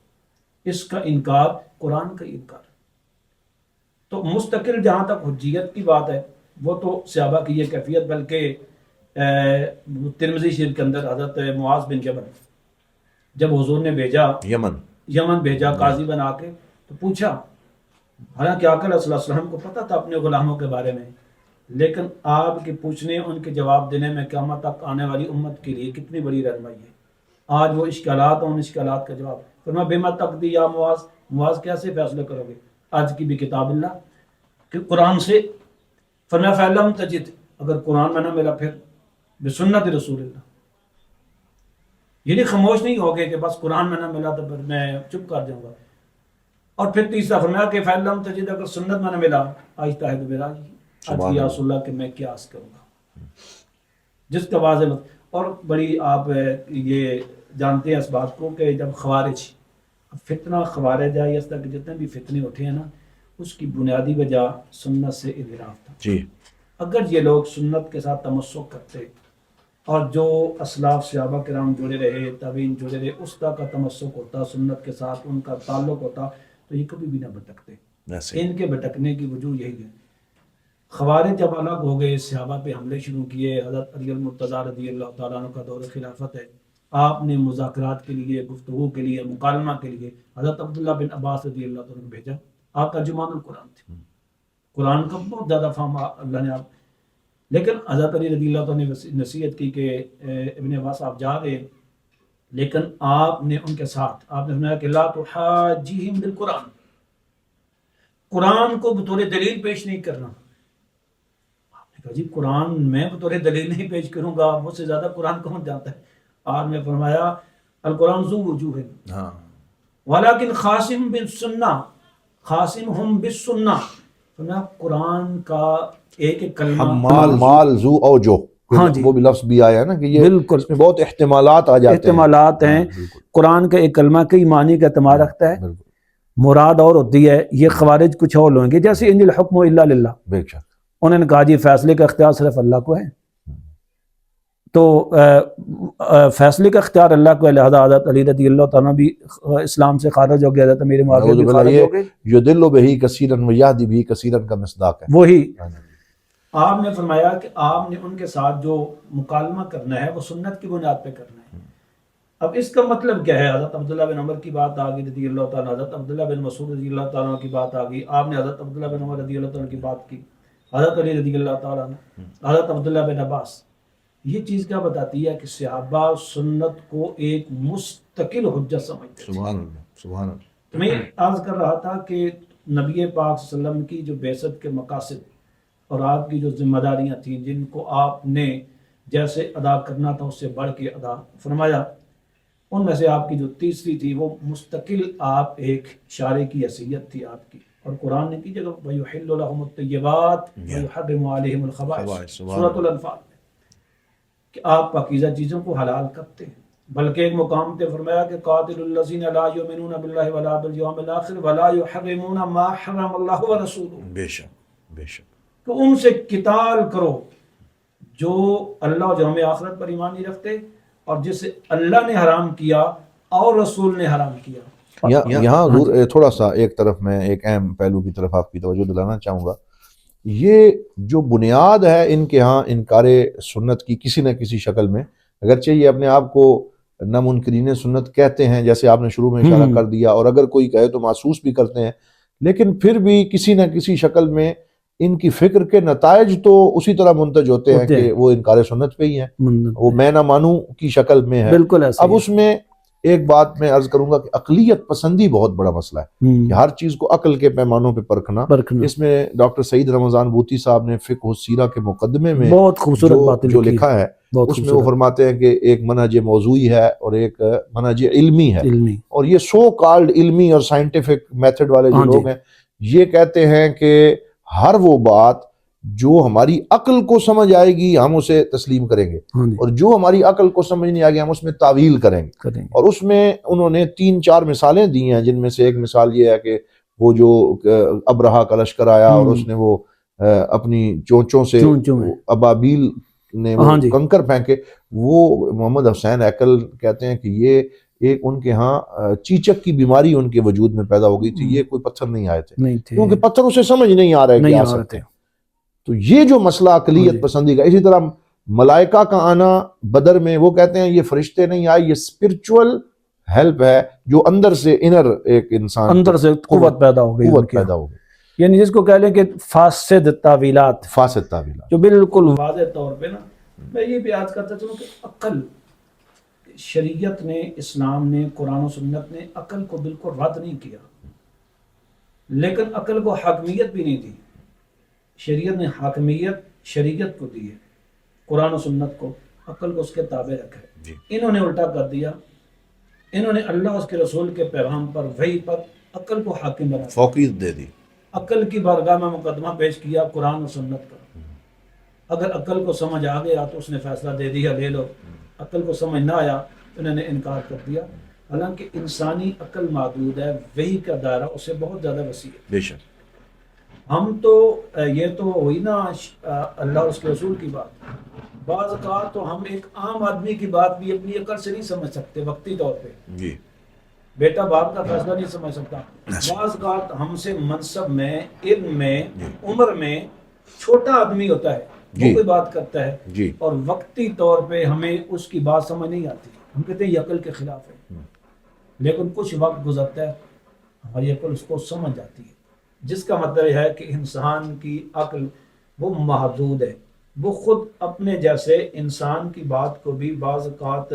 اس کا انکار قرآن کا انکار۔ تو مستقل جہاں تک حجیت کی بات ہے وہ تو صحابہ کی یہ کیفیت، بلکہ ترمذی شریف کے اندر حضرت معاذ بن جبل جب حضور نے بھیجا یمن بھیجا قاضی بنا کے، تو پوچھا، حالانکہ آقا صلی اللہ علیہ وسلم کو پتہ تھا اپنے غلاموں کے بارے میں، لیکن آپ کے پوچھنے ان کے جواب دینے میں قیامت تک آنے والی امت کے لیے کتنی بڑی رہنمائی ہے۔ آج وہ اشکالات ان اشکالات کا جواب، فرمایا بما تقضی یا معاذ، معاذ کیسے فیصلہ کرو گے؟ آج کی بھی کتاب اللہ کہ قرآن سے، فرمایا فَلَمْ تَجِدْ، اگر قرآن میں نہ ملا پھر بسنت رسول اللہ، یعنی خاموش نہیں ہوگے کہ بس قرآن میں نہ ملا تو پھر میں چپ کر جاؤں گا۔ اور پھر تیسرا فرمایا کہ فَلَمْ تَجِدْ، اگر سنت میں نہ ملا آجتہد بِرَأْیِی، آج یا رسول اللہ کہ میں قیاس کروں گا، جس کا واضح مطلب۔ اور بڑی آپ یہ جانتے ہیں اس بات کو کہ جب خوارج فتنہ خوارج ہے، اس طرح کے جتنے بھی فتنے اٹھے ہیں نا، اس کی بنیادی وجہ سنت سے انحراف تھا جی۔ اگر یہ لوگ سنت کے ساتھ تمسک کرتے اور جو اسلاف صحابہ کرام جڑے رہے، تابعین جڑے رہے، اس طرح کا تمسک ہوتا، سنت کے ساتھ ان کا تعلق ہوتا، تو یہ کبھی بھی نہ بھٹکتے۔ ان کے بھٹکنے کی وجہ یہی ہے۔ خوارج جب الگ ہو گئے، صحابہ پہ حملے شروع کیے، حضرت علی المرتضیٰ رضی اللہ تعالیٰ عنہ کا دور خلافت ہے، آپ نے مذاکرات کے لیے، گفتگو کے لیے، مکالمہ کے لیے حضرت عبداللہ بن عباس رضی اللہ تعالیٰ عنہ بھیجا۔ آپ ترجمان القرآن تھے، قرآن کا بہت زیادہ فہم اللہ نے آپ، لیکن حضرت علی رضی اللہ تعالیٰ نے نصیحت کی کہ ابن عباس آپ جا رہے، لیکن آپ نے ان کے ساتھ آپ نے فرمایا کہ لا تحاجیہم بالقرآن، قرآن کو بطور دلیل پیش نہیں کرنا۔ جی قرآن میں بطور دلیل نہیں پیش کروں گا، مجھ سے زیادہ قرآن کون جانتا ہے؟ آپ نے فرمایا القرآن ذو وجوہ ولیکن خاصم بالسنہ، خاصمہم بالسنہ، فرمایا قرآن کا ایک ایک کلمہ حمال ذو اوجہ، ہاں جی، وہ بھی لفظ بھی آیا ہے نا کہ یہ بالکل اس میں بہت احتمالات آ جاتے ہیں، احتمالات ہیں۔ قرآن کا ایک کلمہ کئی معنی کا احتمال رکھتا ہے، مراد اور ہوتی ہے۔ یہ خوارج کچھ اور لوگیں گے، جیسے ان الحکم الا للہ، بے شک انہوں نے کہا جی فیصلے کا اختیار صرف اللہ کو ہے، تو فیصلے کا اختیار اللہ کو ہے، لہذا حضرت علی رضی اللہ تعالیٰ بھی اسلام سے خارج ہو گیا، حضرت امیر معاویہ بھی خارج ہو گئے۔ یضل بہ کثیرا ویہدی بہ کثیرا کا مصداق ہے وہی آپ نے فرمایا کہ آپ نے ان کے ساتھ جو مکالمہ کرنا ہے وہ سنت کی بنیاد پہ کرنا ہے۔ اب اس کا مطلب کیا ہے؟ حضرت عبداللہ بن عمر کی بات آ گئی رضی اللہ تعالیٰ، حضرت عبداللہ بن مسعود رضی اللہ تعالیٰ کی بات آ گئی، آپ نے حضرت عبداللہ بن عمر رضی اللہ تعالیٰ کی بات کی، حضرت علی رضی اللہ تعالیٰ عنہ، حضرت عبداللہ بن عباس۔ یہ چیز کیا بتاتی ہے کہ صحابہ سنت کو ایک مستقل حجت سمجھتے تھے۔ سبحان اللہ سبحان اللہ۔ میں عرض کر رہا تھا کہ نبی پاک صلی اللہ علیہ وسلم کی جو بعثت کے مقاصد اور آپ کی جو ذمہ داریاں تھیں، جن کو آپ نے جیسے ادا کرنا تھا اس سے بڑھ کے ادا فرمایا، ان میں سے آپ کی جو تیسری تھی وہ مستقل آپ ایک شارع کی حیثیت تھی آپ کی، اور قرآن نے کی جگہ وَيُحِلُّ لَهُمُ الطَّيِّبَاتِ وَيُحَرِّمُ عَلَيْهِمُ الْخَبَائِثَ، سورۃ الانفال میں، کہ آپ پاکیزہ چیزوں کو حلال کرتے ہیں۔ بلکہ ایک مقام پہ فرمایا کہ قاتلوا الذین لا یؤمنون باللہ ولا بالیوم الآخر ولا یحرمون ما حرم اللہ ورسولہ، بے شک بے شک، کہ ان سے قتال کرو جو اللہ اور یوم آخرت پر ایمان نہیں رکھتے، اور جسے اللہ نے حرام کیا اور رسول نے حرام کیا۔ یہاں حضور تھوڑا سا ایک طرف میں ایک اہم پہلو کی طرف آپ کی توجہ دلانا چاہوں گا۔ یہ جو بنیاد ہے ان کے ہاں انکار سنت کی کسی نہ کسی شکل میں، اگرچہ یہ اپنے آپ کو نہ منکرین سنت کہتے ہیں جیسے آپ نے شروع میں اشارہ کر دیا، اور اگر کوئی کہے تو محسوس بھی کرتے ہیں، لیکن پھر بھی کسی نہ کسی شکل میں ان کی فکر کے نتائج تو اسی طرح منتج ہوتے ہیں کہ وہ انکار سنت پہ ہی ہیں، وہ میں نہ مانوں کی شکل میں ہے۔ بالکل ایسا۔ اب اس میں ایک بات میں عرض کروں گا کہ عقلیت پسندی بہت بڑا مسئلہ ہے، کہ ہر چیز کو عقل کے پیمانوں پہ پرکھنا۔ اس میں ڈاکٹر سعید رمضان بوطی صاحب نے فقہ السیرہ کے مقدمے میں بہت خوبصورت بات جو لکھا ہے، اس میں وہ فرماتے ہیں کہ ایک منہج موضوعی ہے اور ایک منہج علمی ہے، اور یہ سو کالڈ علمی اور سائنٹیفک میتھڈ والے جو لوگ ہیں یہ کہتے ہیں کہ ہر وہ بات جو ہماری عقل کو سمجھ آئے گی ہم اسے تسلیم کریں گے، اور جو ہماری عقل کو سمجھ نہیں آئے گی ہم اس میں تعویل کریں گے۔ اور اس میں انہوں نے 3-4 مثالیں دی ہیں، جن میں سے ایک مثال یہ ہے کہ وہ جو ابرہہ کا لشکر آیا اور اس نے وہ اپنی چونچوں سے چونچوں میں ابابیل نے وہ ہاں جی کنکر پھینکے، وہ محمد حسین ہیکل کہتے ہیں کہ یہ ایک ان کے ہاں چیچک کی بیماری ان کے وجود میں پیدا ہو گئی تھی، یہ کوئی پتھر نہیں آئے تھے نہیں تھے، کیونکہ پتھر اسے سمجھ نہیں آ رہا ہے کہ نہیں آ آ رہے سکتے تھے. ہیں. تو یہ جو مسئلہ ہاں اقلیت جی. پسندی کا، اسی طرح ملائکہ کا آنا بدر میں، وہ کہتے ہیں یہ فرشتے نہیں آئے، یہ اسپرچول ہیلپ ہے جو اندر سے انر ایک انسان اندر سے قوت پیدا ہو گئی ان قوت کے پیدا یہاں. ہو گئی. یعنی جس کو کہہ لیں کہ فاسد تعویلات فاسد تعویلات. جو بالکل واضح طور پہ نا میں یہ بھی یاد کرتا چلوں کہ عقل، شریعت نے، اسلام نے، قرآن و سنت نے عقل کو بالکل رد نہیں کیا، لیکن عقل کو حاکمیت بھی نہیں دی. شریعت نے حاکمیت شریعت کو دی ہے، قرآن و سنت کو، عقل کو اس کے تابع رکھا ہے. جی. انہوں نے الٹا کر دیا، انہوں نے اللہ اس کے رسول کے پیغام پر، وحی پر عقل کو حاکم بنا دیا، فوقیت دے دی. عقل کی بارگاہ میں مقدمہ پیش کیا قرآن و سنت کا. اگر عقل کو سمجھ آ گیا تو اس نے فیصلہ دے دیا لے لو، عقل کو سمجھ نہ آیا انہوں نے انکار کر دیا. حالانکہ انسانی عقل محدود ہے، وحی کا دائرہ اسے بہت زیادہ وسیع ہے. بے شک. ہم تو یہ تو ہوئی نا اللہ اور اس کے رسول کی بات، بعض اوقات تو ہم ایک عام آدمی کی بات بھی اپنی عقل سے نہیں سمجھ سکتے وقتی طور پہ. جی. بیٹا باپ کا فیصلہ نہیں سمجھ سکتا. بعض اوقات ہم سے منصب میں، علم میں، عمر میں چھوٹا آدمی ہوتا ہے، وہ کوئی بات کرتا ہے جی. اور وقتی طور پہ ہمیں اس کی بات سمجھ نہیں آتی، ہم کہتے ہیں یہ عقل کے خلاف ہے. لیکن کچھ وقت گزرتا ہے ہماری عقل اس کو سمجھ جاتی ہے، جس کا مطلب یہ ہے کہ انسان کی عقل وہ محدود ہے. وہ خود اپنے جیسے انسان کی بات کو بھی بعض اوقات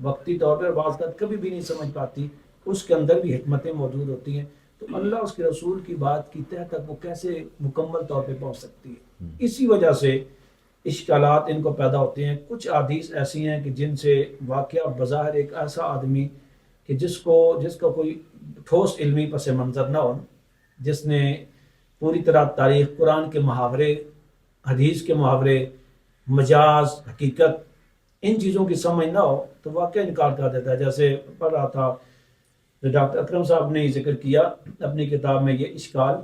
وقتی طور پر، بعض اوقات کبھی بھی نہیں سمجھ پاتی. اس کے اندر بھی حکمتیں موجود ہوتی ہیں. تو اللہ اس کے رسول کی بات کی تہ تک وہ کیسے مکمل طور پہ پہنچ سکتی ہے؟ اسی وجہ سے اشکالات ان کو پیدا ہوتے ہیں. کچھ احادیث ایسی ہیں کہ جن سے واقعہ بظاہر ایک ایسا آدمی کہ جس کا کوئی ٹھوس علمی پس منظر نہ ہو، جس نے پوری طرح تاریخ، قرآن کے محاورے، حدیث کے محاورے، مجاز، حقیقت، ان چیزوں کی سمجھ نہ ہو تو واقعہ انکار کر دیتا ہے. جیسے پڑھ رہا تھا ڈاکٹر اکرم صاحب نے ذکر کیا اپنی کتاب میں یہ اشکال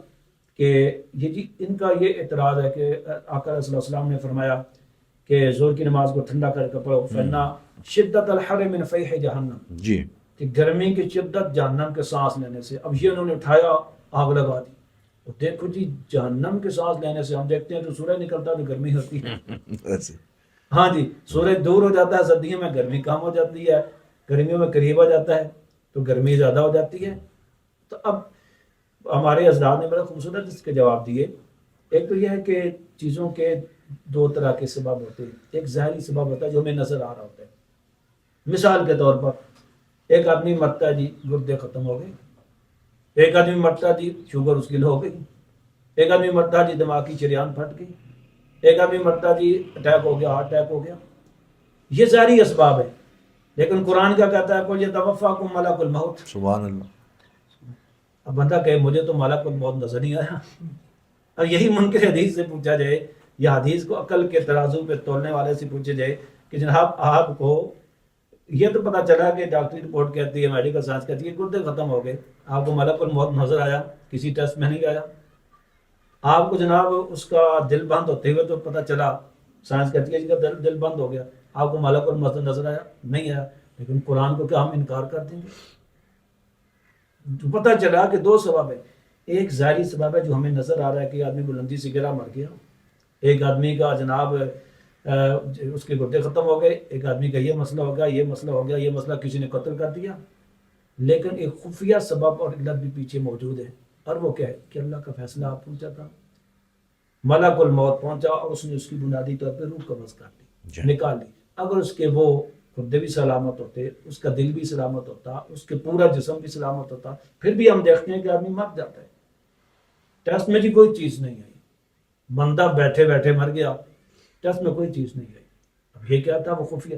کہ یہ جی ان کا یہ اعتراض ہے کہ آقا صلی اللہ علیہ وسلم نے فرمایا کہ زور کی نماز کو ٹھنڈا کر کے پڑھو، فَإِنَّ شدت الحر من فیح جہنم، جی. کہ گرمی کی شدت جہنم کے سانس لینے سے. اب یہ انہوں نے اٹھایا، آگ لگا دی. اور دیکھو جی جہنم کے سانس لینے سے، ہم دیکھتے ہیں تو سورج نکلتا ہے تو گرمی ہوتی ہے. ہاں جی، سورج دور ہو جاتا ہے سردیوں میں، گرمی کم ہو جاتی ہے، گرمیوں میں قریب ہو جاتا ہے تو گرمی زیادہ ہو جاتی ہے. تو اب ہمارے حضرات نے بڑا خوبصورت اس کے جواب دیے. ایک تو یہ ہے کہ چیزوں کے دو طرح کے سبب ہوتے ہیں. ایک ظاہری سبب ہوتا ہے جو ہمیں نظر آ رہا ہوتا ہے. مثال کے طور پر ایک آدمی مرتا ہے جی گردے ختم ہو گئے، ایک آدمی مرتا ہے جی شوگر اس کی لو ہو گئی، ایک آدمی مرتا ہے جی دماغ کی شریان پھٹ گئی، ایک آدمی مرتا ہے جی اٹیک ہو گیا، ہارٹ اٹیک ہو گیا. یہ ظاہری اسباب ہے. لیکن قرآن کیا کہتا ہے؟ قُلْ يَتَوَفَّاكُم مَلَكُ الْمَوْتِ. سبحان اللہ. اب بندہ کہے مجھے تو ملک الموت نظر نہیں آیا. اور یہی منکر حدیث سے پوچھا جائے یا حدیث کو عقل کے ترازو پہ تولنے والے سے پوچھے جائے کہ جناب آپ کو یہ تو پتہ چلا کہ ڈاکٹری رپورٹ کہتی ہے، میڈیکل سائنس کہتی ہے گردے ختم ہو گئے، آپ کو ملک الموت نظر آیا؟ کسی ٹیسٹ میں نہیں آیا. آپ کو جناب اس کا دل بند ہوتے ہوئے تو پتہ چلا، سائنس کہتی ہے اس کا دل بند ہو گیا، آپ کو ملک الموت نظر آیا؟ نہیں آیا. لیکن قرآن کو کیا ہم انکار کر دیں گے؟ تو پتہ چلا کہ دو سبب ہے. ایک ظاہری سبب ہے جو ہمیں نظر آ رہا ہے کہ آدمی بلندی سے گرا مر گیا، ایک آدمی کا جناب اس کے گردے ختم ہو گئے، ایک آدمی کا یہ مسئلہ ہو گیا، یہ مسئلہ ہو گیا، یہ مسئلہ کسی نے قتل کر دیا. لیکن ایک خفیہ سبب اور علت بھی پیچھے موجود ہے، اور وہ کیا ہے کہ اللہ کا فیصلہ آپ پہنچا تھا، ملک الموت پہنچا اور اس نے اس کی بنیادی طور پہ روح قبض کر لی، نکال لی. اگر اس کے وہ گردے بھی سلامت ہوتے، اس کا دل بھی سلامت ہوتا، اس کے پورا جسم بھی سلامت ہوتا، پھر بھی ہم دیکھتے ہیں کہ آدمی مر جاتا ہے. ٹیسٹ میں جی کوئی چیز نہیں آئی، بندہ بیٹھے بیٹھے مر گیا، ٹیسٹ میں کوئی چیز نہیں آئی. اب یہ کیا تھا؟ وہ خفیہ.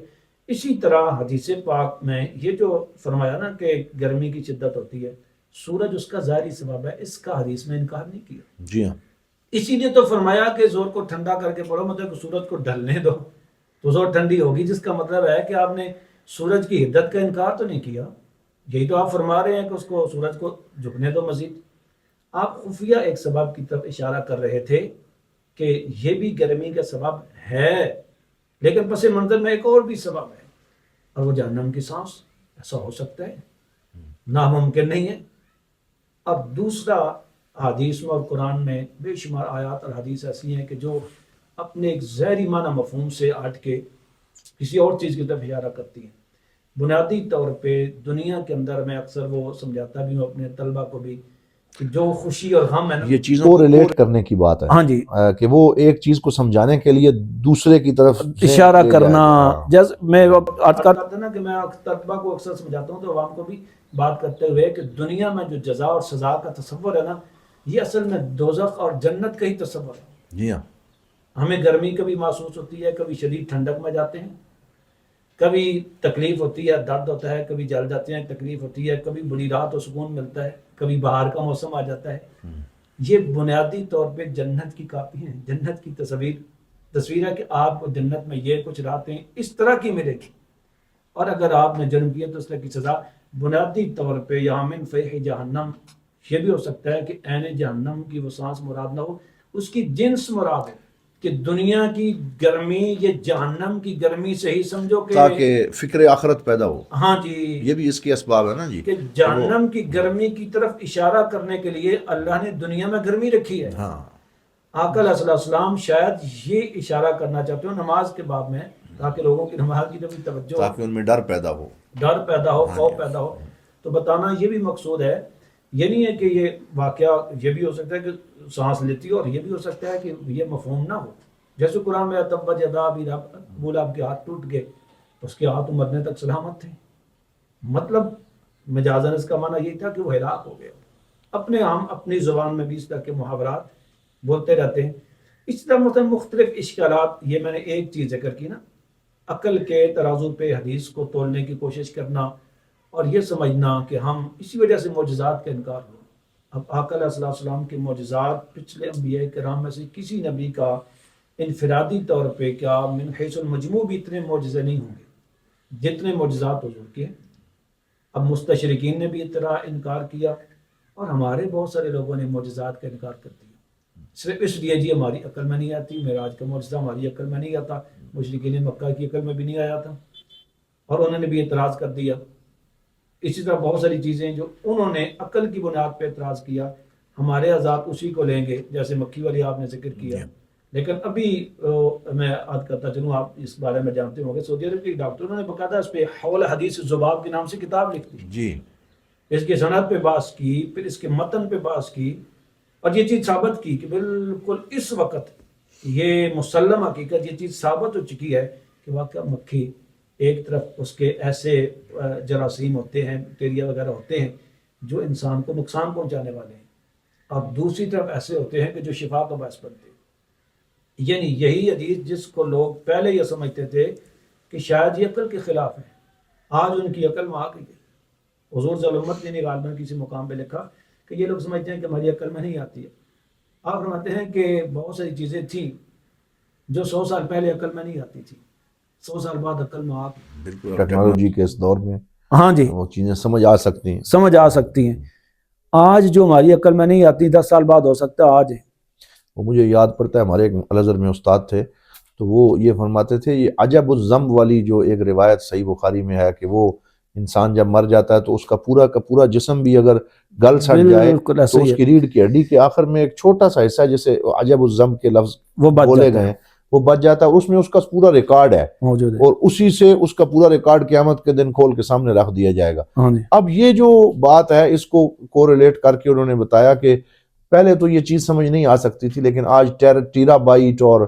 اسی طرح حدیث پاک میں یہ جو فرمایا نا کہ گرمی کی شدت ہوتی ہے، سورج اس کا ظاہری سبب ہے، اس کا حدیث میں انکار نہیں کیا. جی ہاں. اسی لیے تو فرمایا کہ زور کو ٹھنڈا کر کے پڑھو، مطلب کہ سورج کو ڈھلنے دو تو زور ٹھنڈی ہوگی، جس کا مطلب ہے کہ آپ نے سورج کی حدت کا انکار تو نہیں کیا. یہی تو آپ فرما رہے ہیں کہ اس کو سورج کو جھکنے دو مزید. آپ خفیہ ایک سبب کی طرف اشارہ کر رہے تھے کہ یہ بھی گرمی کا سبب ہے، لیکن پس منظر میں ایک اور بھی سبب ہے، اور وہ جہنم کی سانس۔ ایسا ہو سکتا ہے؟ ناممکن نہیں ہے۔ اب دوسرا، حدیث میں اور قرآن میں بے شمار آیات اور حدیث ایسی ہیں کہ جو اپنے ایک ظاہری معنی مفہوم سے ہٹ کے کسی اور چیز کی طرف اشارہ کرتی ہیں۔ بنیادی طور پہ دنیا کے اندر میں اکثر وہ سمجھاتا بھی ہوں اپنے طلبہ کو بھی کہ جو خوشی اور غم ہے نا، یہ چیزوں کو ریلیٹ کرنے کی بات ہے، ہاں جی، کہ وہ ایک چیز کو سمجھانے کے لیے دوسرے کی طرف اشارہ کرنا، جیسے میں عرض کرتا نا کہ میں طلبہ کو اکثر سمجھاتا ہوں تو عوام کو بھی بات کرتے ہوئے کہ دنیا میں جو جزا اور سزا کا تصور ہے نا، یہ اصل میں دوزخ اور جنت کا ہی تصور ہے۔ جی ہاں، ہمیں گرمی کبھی محسوس ہوتی ہے، کبھی شدید ٹھنڈک میں جاتے ہیں، کبھی تکلیف ہوتی ہے، درد ہوتا ہے، کبھی جل جاتے ہیں، تکلیف ہوتی ہے، کبھی بڑی رات و سکون ملتا ہے، کبھی بہار کا موسم آ جاتا ہے۔ یہ بنیادی طور پہ جنت کی کاپی ہیں، جنت کی تصویر ہے کہ آپ کو جنت میں یہ کچھ راتیں اس طرح کی ملے گی، اور اگر آپ نے جرم کیا تو اس طرح کی سزا۔ بنیادی طور پہ یہاں من فیح جہنم، یہ بھی ہو سکتا ہے کہ عین جہنم کی وہ سانس مراد نہ ہو، اس کی جنس مراد ہو، کہ دنیا کی گرمی یہ جہنم کی گرمی سے ہی سمجھو کہ تاکہ فکر آخرت پیدا ہو۔ ہاں جی، یہ بھی اس کی اسباب ہے نا جی، کہ جہنم کی گرمی کی طرف اشارہ کرنے کے لیے اللہ نے دنیا میں گرمی رکھی ہے۔ ہاں، آقا علیہ السلام شاید یہ اشارہ کرنا چاہتے ہو نماز کے باب میں، تاکہ لوگوں کی نماز کی طرف توجہ ہو، تاکہ ان میں ڈر پیدا ہو، ڈر پیدا ہو، خوف پیدا ہو۔ تو بتانا یہ بھی مقصود ہے، یہ نہیں ہے کہ یہ واقعہ، یہ بھی ہو سکتا ہے کہ سانس لیتی ہو، اور یہ بھی ہو سکتا ہے کہ یہ مفہوم نہ ہو۔ جیسے قرآن میں تبت یدا ابی لہب، ابو لہب کے ہاتھ ٹوٹ گئے، اس کے ہاتھ مرنے تک سلامت تھے، مطلب مجازن اس کا معنی یہی تھا کہ وہ ہلاک ہو گئے۔ ہم اپنی زبان میں بھی اس طرح کے محاورات بولتے رہتے ہیں۔ اس طرح مختلف اشکالات، یہ میں نے ایک چیز ذکر کی نا، عقل کے ترازو پہ حدیث کو تولنے کی کوشش کرنا، اور یہ سمجھنا کہ ہم اسی وجہ سے معجزات کا انکار ہو۔ اب آقا علیہ السلام کے معجزات پچھلے انبیاء کرام میں سے کسی نبی کا انفرادی طور پہ کیا من حیث المجموع بھی اتنے معجزے نہیں ہوں گے جتنے معجزات حضور کے ہیں۔ اب مستشرقین نے بھی طرح انکار کیا، اور ہمارے بہت سارے لوگوں نے معجزات کا انکار کر دیا، صرف اس لیے جی ہماری عقل میں نہیں آتی، معراج کا معجزہ ہماری عقل میں نہیں آتا، مشرکین مکہ کی عقل میں بھی نہیں آیا تھا، اور انہوں نے بھی اعتراض کر دیا۔ اسی طرح بہت ساری چیزیں جو انہوں نے عقل کی بنیاد پہ اعتراض کیا، ہمارے آزاد اسی کو لیں گے، جیسے مکی والی آپ نے ذکر کیا۔ لیکن ابھی میں عرض کرتا چلوں، آپ اس بارے میں جانتے ہوں گے، سعودی عرب کے ڈاکٹروں نے باقاعدہ اس پہ حول حدیث ذباب کے نام سے کتاب لکھ دی، جی، اس کی سند پہ بحث کی، پھر اس کے متن پہ بحث کی، اور یہ چیز ثابت کی کہ بالکل اس وقت یہ مسلم حقیقت، یہ چیز ثابت ہو چکی ہے کہ واقعہ مکھی ایک طرف اس کے ایسے جراثیم ہوتے ہیں، بیکٹیریا وغیرہ ہوتے ہیں جو انسان کو نقصان پہنچانے والے ہیں، اور دوسری طرف ایسے ہوتے ہیں کہ جو شفا کا باعث بنتے ہیں۔ یعنی یہی حدیث جس کو لوگ پہلے یہ سمجھتے تھے کہ شاید یہ عقل کے خلاف ہے، آج ان کی عقل میں آ گئی ہے۔ حضور صلی اللہ علیہ وسلم نے غالباً کسی مقام پہ لکھا کہ یہ لوگ سمجھتے ہیں کہ ہماری عقل میں نہیں آتی ہے۔ آپ فرماتے ہیں کہ بہت ساری چیزیں تھیں جو 100 سال پہلے عقل میں نہیں آتی تھی، 100 سال بعد عقل میں آ گئی۔ بالکل ٹیکنالوجی کے اس دور میں ہاں جی، وہ چیزیں سمجھ آ سکتی ہیں، سمجھ آ سکتی ہیں۔ آج جو ہماری عقل میں نہیں آتی 10 سال بعد ہو سکتا ہے آج ہے۔ وہ مجھے یاد پڑتا ہے، ہمارے ایک الازہر میں استاد تھے، تو وہ یہ فرماتے تھے، یہ عجب الذنب والی جو ایک روایت صحیح بخاری میں ہے کہ وہ انسان جب مر جاتا ہے تو اس کا پورا جسم بھی اگر گل سڑ جائے بالکل تو ایسا ہی اس ہے، کی ریڑھ کی ہڈی کے آخر میں ایک چھوٹا سا حصہ جسے عجب الذنب کے لفظ وہ بچ بولے جاتا گئے ہے، ہیں وہ بچ جاتا ہے، اور اس میں اس کا پورا ریکارڈ ہے، موجود ہے۔ اور اسی سے اس کا پورا ریکارڈ قیامت کے دن کھول کے سامنے رکھ دیا جائے گا۔ ہاں جی، اب یہ جو بات ہے اس کو کوریلیٹ کر کے انہوں نے بتایا کہ پہلے تو یہ چیز سمجھ نہیں آ سکتی تھی، لیکن آج ٹیرا بائٹ اور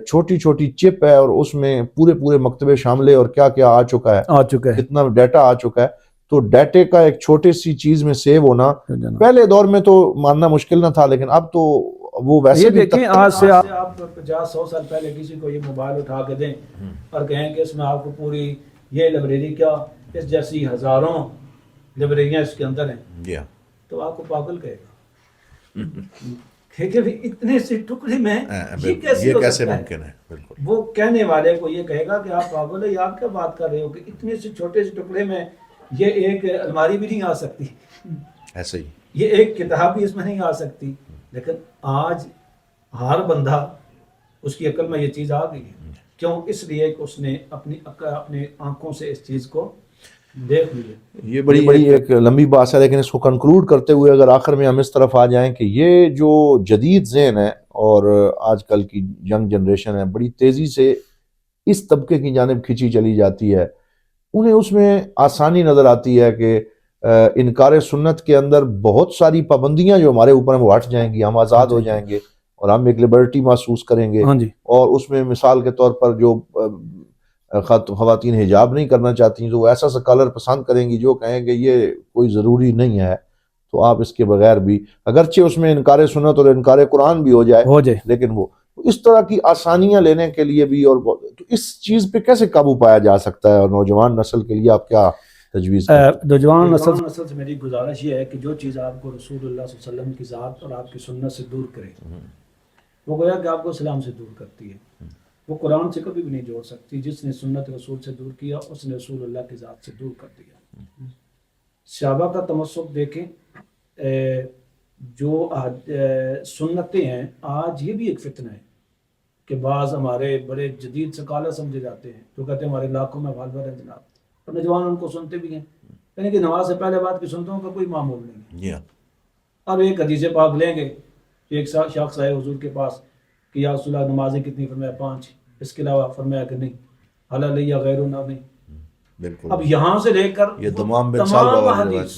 چھوٹی چھوٹی چپ ہے، اور اس میں پورے مکتبے شاملے اور کیا کیا آ چکا ہے، آ چکا ہے۔ کتنا ڈیٹا آ چکا ہے، تو ڈیٹے کا ایک چھوٹی سی چیز میں سیو ہونا پہلے دور میں تو ماننا مشکل نہ تھا، لیکن اب تو وہ ویسے یہ بھی دیکھیں آج سے آپ 50-100 سال پہلے کسی کو یہ موبائل اٹھا کے دیں اور کہیں کہ اس میں آپ کو پوری یہ لائبریری کیا اس جیسی ہزاروں لائبریریاں اس کے اندر ہیں، جی ہاں، تو آپ کو پاگل کہے گا کہ اتنے سے ٹکڑے میں یہ کیسے ممکن ہے۔ بالکل وہ کہنے والے کو یہ کہے گا کہ آپ پاگل ہے، آپ کیا بات کر رہے ہو کہ اتنے سے چھوٹے سے ٹکڑے میں یہ ایک الماری بھی نہیں آ سکتی، ایسے ہی یہ ایک کتاب بھی اس میں نہیں آ سکتی۔ لیکن آج ہر بندہ اس کی عقل میں یہ چیز آ گئی ہے. کیوں؟ اس لیے کہ اس نے اپنے آنکھوں سے اس چیز کو دیکھ لیا. یہ بڑی ایک لمبی بات ہے، لیکن اس کو کنکلوڈ کرتے ہوئے اگر آخر میں ہم اس طرف آ جائیں کہ یہ جو جدید ذہن ہے اور آج کل کی ینگ جنریشن ہے بڑی تیزی سے اس طبقے کی جانب کھینچی چلی جاتی ہے، انہیں اس میں آسانی نظر آتی ہے کہ انکار سنت کے اندر بہت ساری پابندیاں جو ہمارے اوپر ہیں وہ ہٹ جائیں گی، ہم آزاد ہو جائیں گے اور ہم ایک لبرٹی محسوس کریں گے. ہاں جی. اور اس میں مثال کے طور پر جو خواتین حجاب نہیں کرنا چاہتی ہیں تو وہ ایسا سا کلر پسند کریں گی جو کہیں گے یہ کوئی ضروری نہیں ہے، تو آپ اس کے بغیر بھی اگرچہ اس میں انکار سنت اور انکار قرآن بھی ہو جائے لیکن وہ اس طرح کی آسانیاں لینے کے لیے بھی. اور تو اس چیز پہ کیسے قابو پایا جا سکتا ہے اور نوجوان نسل کے لیے آپ کیا تجویز کرتے ہیں؟ نوجوان نسل سے میری گزارش یہ ہے کہ جو چیز آپ کو رسول اللہ صلی اللہ علیہ وسلم کی ذات اور آپ کی سنت سے دور کرے وہ گویا کہ آپ کو اسلام سے دور کرتی ہے. وہ قرآن سے کبھی بھی نہیں جوڑ سکتی. جس نے سنت رسول سے دور کیا اس نے رسول اللہ کی ذات سے دور کر دیا. صحابہ کا تمسک دیکھیں، جو سنتیں ہیں آج یہ بھی ایک فتنہ ہے کہ بعض ہمارے بڑے جدید سکالر سمجھے جاتے ہیں جو کہتے ہیں ہمارے علاقوں میں غالباً ہے جناب، اور نوجوان ان کو سنتے بھی ہیں، یعنی کہ نماز سے پہلے بعد کی سنتوں کا کوئی معمول نہیں ہے. اب ایک حدیث پاک لیں گے، ایک شخص آئے حضور کے پاس کہ یا رسول اللہ نمازیں کتنی؟ فرمایا 5. اس کے علاوہ فرمایا کہ نہیں، حلال یا غیرنا نہیں. بالکل. اب یہاں سے لے کر یہ تمام حدیث،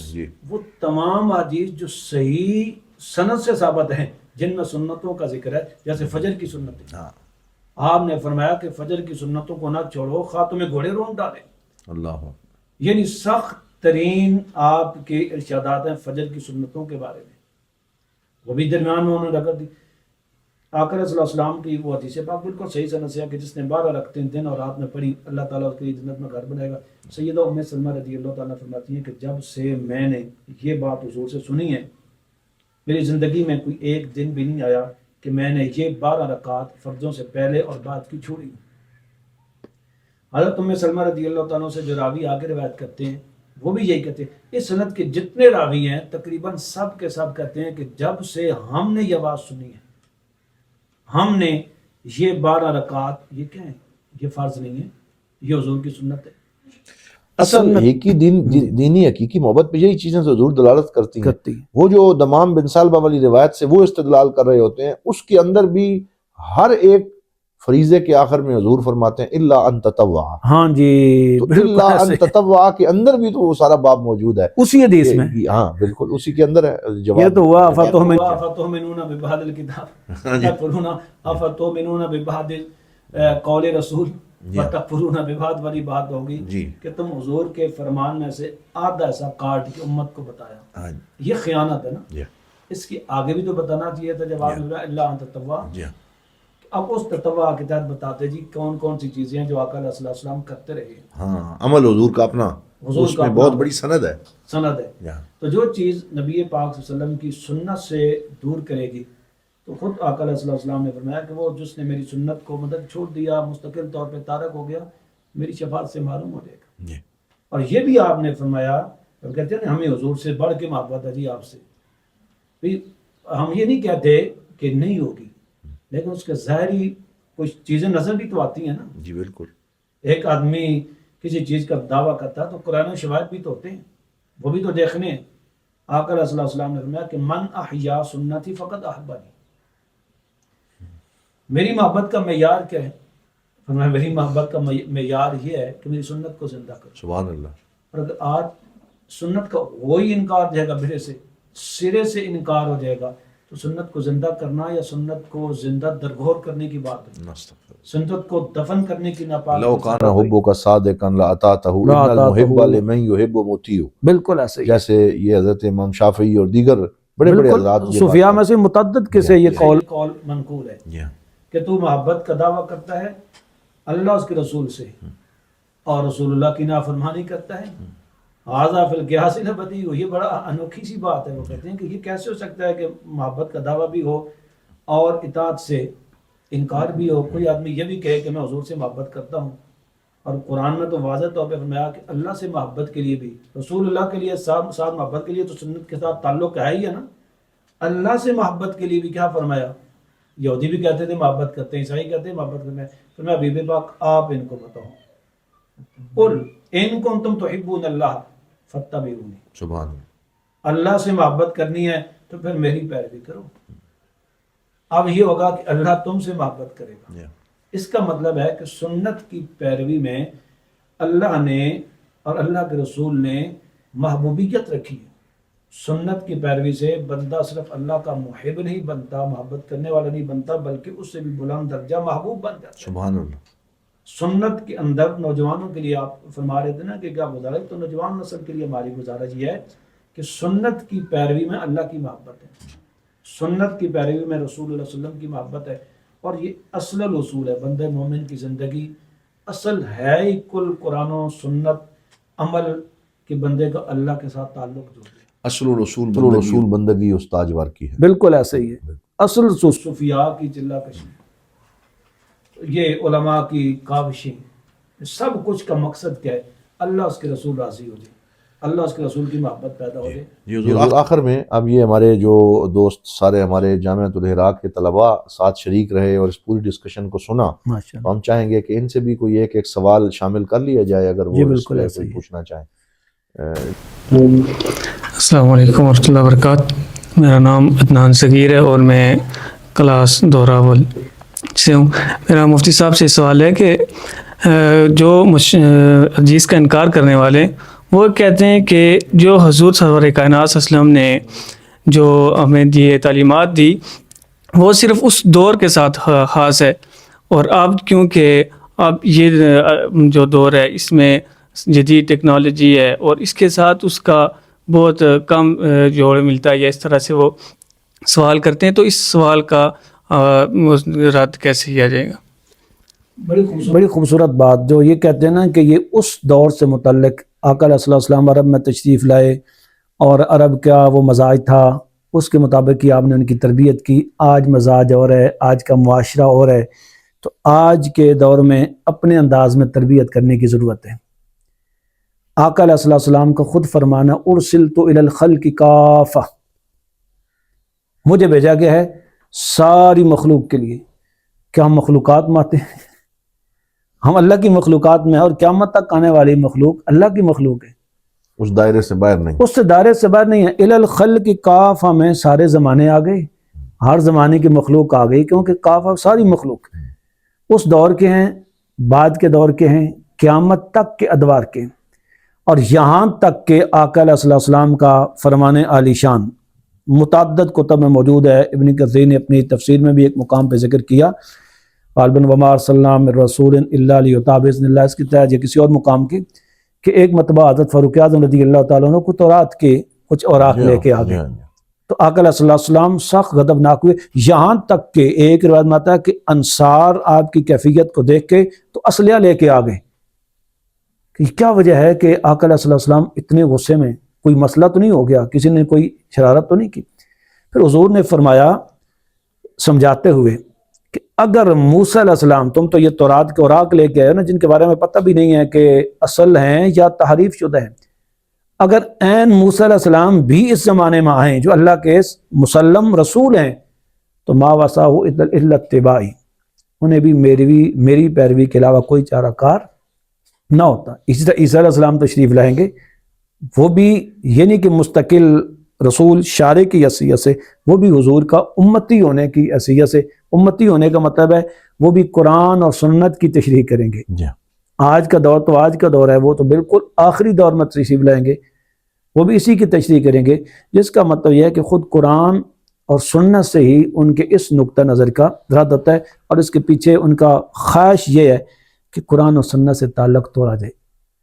وہ تمام حدیث جو صحیح سند سے ثابت ہیں جن میں سنتوں کا ذکر ہے، جیسے فجر کی سنت، آپ نے فرمایا کہ فجر کی سنتوں کو نہ چھوڑو خواہ تمہیں گھوڑے رونٹ ڈالے. اللہ، یعنی سخت ترین آپ کے ارشادات ہیں فجر کی سنتوں کے بارے میں، وہ بھی درمیان میں انہوں نے رکھ دی. آقا صلی اللہ علیہ وسلم کی وہ حدیث پاک بالکل صحیح سند سے ہے کہ جس نے 12 رکعتیں دن اور رات میں پڑھی اللہ تعالیٰ اس کے لیے جنت میں گھر بنائے گا. سیدہ ام سلمہ رضی اللہ تعالیٰ فرماتی ہیں کہ جب سے میں نے یہ بات حضور سے سنی ہے میری زندگی میں کوئی ایک دن بھی نہیں آیا کہ میں نے یہ 12 رکعات فرضوں سے پہلے اور بعد کی چھوڑی. حضرت ام سلمہ رضی اللہ تعالیٰ سے جو راوی آگے روایت کرتے ہیں وہ بھی یہی کہتے ہیں. اس سند کے جتنے راوی ہیں تقریباً سب کے سب کہتے ہیں کہ جب سے ہم نے یہ آواز سنی ہے ہم نے یہ 12 رکعات، یہ کیا ہے؟ یہ فرض نہیں ہے، یہ حضور کی سنت ہے. اصل حقیقی دینی حقیقی محبت پہ یہی چیزیں ضرور دلالت کرتی ہیں. وہ جو دمام بن سالبہ والی روایت سے وہ استدلال کر رہے ہوتے ہیں، اس کے اندر بھی ہر ایک فریضے کے آخر میں حضور فرماتے ہیں الا ان تطوع. ہاں جی، الا ان تطوع کے اندر بھی تو وہ سارا باب موجود ہے اسی حدیث میں. ہاں بالکل اسی کے اندر ہے جواب. یہ تو ہوا فتؤمنون ببعض الکتاب فتؤمنون ببعض قول رسول وتکفرون ببعض والی بات ہوگی کہ تم حضور کے فرمان میں سے آدھا ایسا کاٹ کے امت کو بتایا. یہ خیانت ہے نا. اس کی آگے بھی تو بتانا چاہیے تھا جب آپ نے اللہ ان تطوع. اب اس تطوع کے تحت بتاتے جی کون کون سی چیزیں ہیں جو آقا صلی اللہ علیہ وسلم کرتے رہے. ہاں، عمل حضور کا اپنا، اس میں بہت بڑی سند ہے. تو جو چیز نبی پاک صلی اللہ علیہ وسلم کی سنت سے دور کرے گی تو خود آقا صلی اللہ علیہ وسلم نے فرمایا کہ وہ جس نے میری سنت کو مدد چھوڑ دیا، مستقل طور پہ تارک ہو گیا، میری شفاعت سے محروم ہو جائے گا. اور یہ بھی آپ نے فرمایا، کہتے ہیں ہمیں حضور سے بڑھ کے محبت ہے جی آپ سے. ہم یہ نہیں کہتے کہ نہیں ہوگی، لیکن اس کے ظاہری کچھ چیزیں نظر بھی تو آتی ہیں نا. جی بالکل. ایک آدمی کسی چیز کا دعویٰ کرتا ہے تو قرآن و شواہد بھی تو ہوتے ہیں، وہ بھی تو دیکھنے ہیں. آقا صلی اللہ علیہ وسلم نے فرمایا کہ من احیا سنتی فقط احبنی. میری محبت کا معیار کیا ہے؟ فرمایا میری محبت کا معیار یہ ہے کہ میری سنت کو زندہ کرو. سبحان اللہ. اور اگر آج سنت کا وہی انکار ہو جائے گا، سرے سے انکار ہو جائے گا، تو سنت کو زندہ کرنا یا سنت کو زندہ درگور کرنے کی بات ہے. سنت کو دفن کرنے کی ناپاک. لو کان حبک صادقا لاطاعتہ ان المحب لمن یحب مطیع. بالکل ایسے ہی. جیسے یہ حضرت امام شافعی اور دیگر بڑے حضرات صوفیاء میں سے متعدد کسے یہ قول منقول ہے کہ تو محبت کا دعویٰ کرتا ہے اللہ اس کے رسول سے اور رسول اللہ کی نافرمانی کرتا ہے. حاذا فی القیاس البدیع. یہ بڑا انوکھی سی بات ہے. وہ کہتے ہیں کہ یہ کیسے ہو سکتا ہے کہ محبت کا دعویٰ بھی ہو اور اطاعت سے انکار بھی ہو. کوئی آدمی یہ بھی کہے کہ میں حضور سے محبت کرتا ہوں، اور قرآن میں تو واضح طور پہ فرمایا کہ اللہ سے محبت کے لیے بھی، رسول اللہ کے لیے ساتھ محبت کے لیے تو سنت کے ساتھ تعلق ہے ہی ہے نا. اللہ سے محبت کے لیے بھی کیا فرمایا یہودی بھی کہتے تھے محبت کرتے ہیں، عیسائی کہتے ہیں محبت کرتے ہیں. پھر میں حبیب پاک آپ ان کو بتاؤ، قل ان کنتم تحبون اللہ فاتبعونی، سبحان اللہ. اللہ سے محبت کرنی ہے تو پھر میری پیروی کرو. اب یہ ہوگا کہ اللہ تم سے محبت کرے گا. اس کا مطلب ہے کہ سنت کی پیروی میں اللہ نے اور اللہ کے رسول نے محبوبیت رکھی ہے. سنت کی پیروی سے بندہ صرف اللہ کا محب نہیں بنتا، محبت کرنے والا نہیں بنتا، بلکہ اس سے بھی بلند درجہ محبوب بن جاتا ہے. سبحان اللہ. سنت کے اندر نوجوانوں کے لیے آپ فرما رہے تھے نا کہ کیا گزارش، تو نوجوان نسل کے لیے ہماری گزارش یہ ہے کہ سنت کی پیروی میں اللہ کی محبت ہے، سنت کی پیروی میں رسول اللہ صلی اللہ علیہ وسلم کی محبت ہے. اور یہ اصل الاصول ہے بندے مومن کی زندگی. اصل ہے ہی کل قرآن و سنت عمل کہ بندے کا اللہ کے ساتھ تعلق جوڑے. اصل رسول بندگی استاج وار کی ہے. بالکل ایسے ہی ہے. اصل صوفیاء کی چلہ کشی، یہ علماء کی کاوشیں، سب کچھ کا مقصد کیا ہے؟ اللہ اس کے رسول راضی ہو جائے، اللہ اس کے رسول کی محبت پیدا ہو جائے. یہ آخر میں اب یہ ہمارے جو دوست سارے ہمارے جامعۃ الحراء کے طلباء ساتھ شریک رہے اور اس پوری ڈسکشن کو سنا، تو ہم چاہیں گے کہ ان سے بھی کوئی ایک سوال شامل کر لیا جائے اگر وہ اس پہ کوئی پوچھنا چاہیں. السلام علیکم ورحمۃ اللہ وبرکاتہ. میرا نام عدنان صغیر ہے اور میں کلاس دوراول سے ہوں. میرا مفتی صاحب سے سوال ہے کہ جو حدیث کا انکار کرنے والے وہ کہتے ہیں کہ جو حضور سرور کائنات صلی اللہ علیہ وسلم نے جو ہمیں یہ تعلیمات دی وہ صرف اس دور کے ساتھ خاص ہے، اور اب کیونکہ اب یہ جو دور ہے اس میں جدید ٹیکنالوجی ہے اور اس کے ساتھ اس کا بہت کم جوڑ ملتا ہے، یا اس طرح سے وہ سوال کرتے ہیں. تو اس سوال کا رد کیسے کیا جائے گا؟ بڑی خوبصورت بات جو یہ کہتے ہیں نا کہ یہ اس دور سے متعلق آقا علیہ الصلوۃ والسلام عرب میں تشریف لائے اور عرب کا وہ مزاج تھا اس کے مطابق ہی آپ نے ان کی تربیت کی. آج مزاج اور ہے، آج کا معاشرہ اور ہے، تو آج کے دور میں اپنے انداز میں تربیت کرنے کی ضرورت ہے. آقا علیہ الصلوۃ والسلام کا خود فرمانا ارسلت الی الخلق کافہ، مجھے بھیجا گیا ہے ساری مخلوق کے لیے. کیا ہم مخلوقات میں آتے ہیں؟ ہم اللہ کی مخلوقات میں ہیں، اور قیامت تک آنے والی مخلوق اللہ کی مخلوق ہے، اس دائرے سے باہر نہیں، اس سے دائرے سے باہر نہیں ہے. الی الخلق کافہ میں سارے زمانے آ گئے، ہر زمانے کی مخلوق آ گئی، کیونکہ کافہ ساری مخلوق اس دور کے ہیں، بعد کے دور کے ہیں، قیامت تک کے ادوار کے. اور یہاں تک کہ آقا علیہ الصلوۃ والسلام کا فرمان عالی شان متعدد کتب میں موجود ہے. ابن کثیر نے اپنی تفسیر میں بھی ایک مقام پہ ذکر کیا، غالباً وما ارسلنا من رسول الا لیطاع باذن اللہ، اس کی تحت یا کسی اور مقام کی، کہ ایک مرتبہ حضرت فاروق اعظم رضی اللہ تعالیٰ عنہ کو تورات کے کچھ اوراق لے کے آ گئے، تو آقا علیہ الصلوۃ والسلام سخت غضبناک ہوئے. یہاں تک کہ ایک روایت میں آتا ہے کہ انصار آپ کی کیفیت کو دیکھ کے تو اسلحہ لے کے آ گئے. کہ کیا وجہ ہے کہ آقا علیہ الصلوۃ والسلام اتنے غصے میں؟ کوئی مسئلہ تو نہیں ہو گیا؟ کسی نے کوئی شرارت تو نہیں کی؟ پھر حضور نے فرمایا سمجھاتے ہوئے کہ اگر موسیٰ علیہ السلام، تم تو یہ تورات کے اوراق لے کے آئے نا جن کے بارے میں پتہ بھی نہیں ہے کہ اصل ہیں یا تحریف شدہ ہیں، اگر عین موسیٰ علیہ السلام بھی اس زمانے میں آئیں جو اللہ کے مسلم رسول ہیں، تو ما وسعہ الا اتباعی، انہیں بھی میری پیروی کے علاوہ کوئی چارہ کار نہ ہوتا. اسی طرح عیسیٰ علیہ السلام تشریف لائیں گے، وہ بھی یہ نہیں کہ مستقل رسول شارع کی حیثیت سے، وہ بھی حضور کا امتی ہونے کی حیثیت سے. امتی ہونے کا مطلب ہے وہ بھی قرآن اور سنت کی تشریح کریں گے. آج کا دور تو آج کا دور ہے، وہ تو بالکل آخری دور میں تشریف لائیں گے، وہ بھی اسی کی تشریح کریں گے، جس کا مطلب یہ ہے کہ خود قرآن اور سنت سے ہی ان کے اس نقطہ نظر کا رد ہوتا ہے. اور اس کے پیچھے ان کا خواہش یہ ہے کہ قرآن اور سنت سے تعلق توڑا جائے.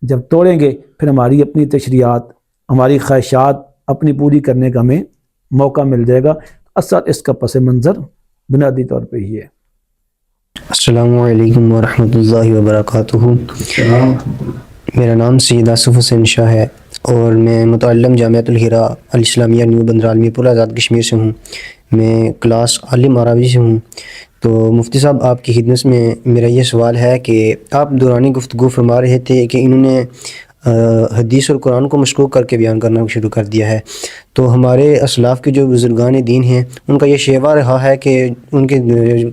جب توڑیں گے پھر ہماری اپنی تشریحات، ہماری خواہشات اپنی پوری کرنے کا ہمیں موقع مل جائے گا. اصل اس کا پس منظر بنیادی طور پہ ہی ہے. السلام علیکم ورحمۃ اللہ وبرکاتہ. میرا نام سید آصف حسین شاہ ہے اور میں متعلم جامعۃ الحراء الاسلامیہ نیو بندر عالمی پور آزاد کشمیر سے ہوں. میں کلاس عالم عربی سے ہوں. تو مفتی صاحب آپ کی خدمت میں میرا یہ سوال ہے کہ آپ دورانی گفتگو فرما رہے تھے کہ انہوں نے حدیث اور قرآن کو مشکوک کر کے بیان کرنا شروع کر دیا ہے، تو ہمارے اسلاف کے جو بزرگان دین ہیں ان کا یہ شیوا رہا ہے کہ ان کے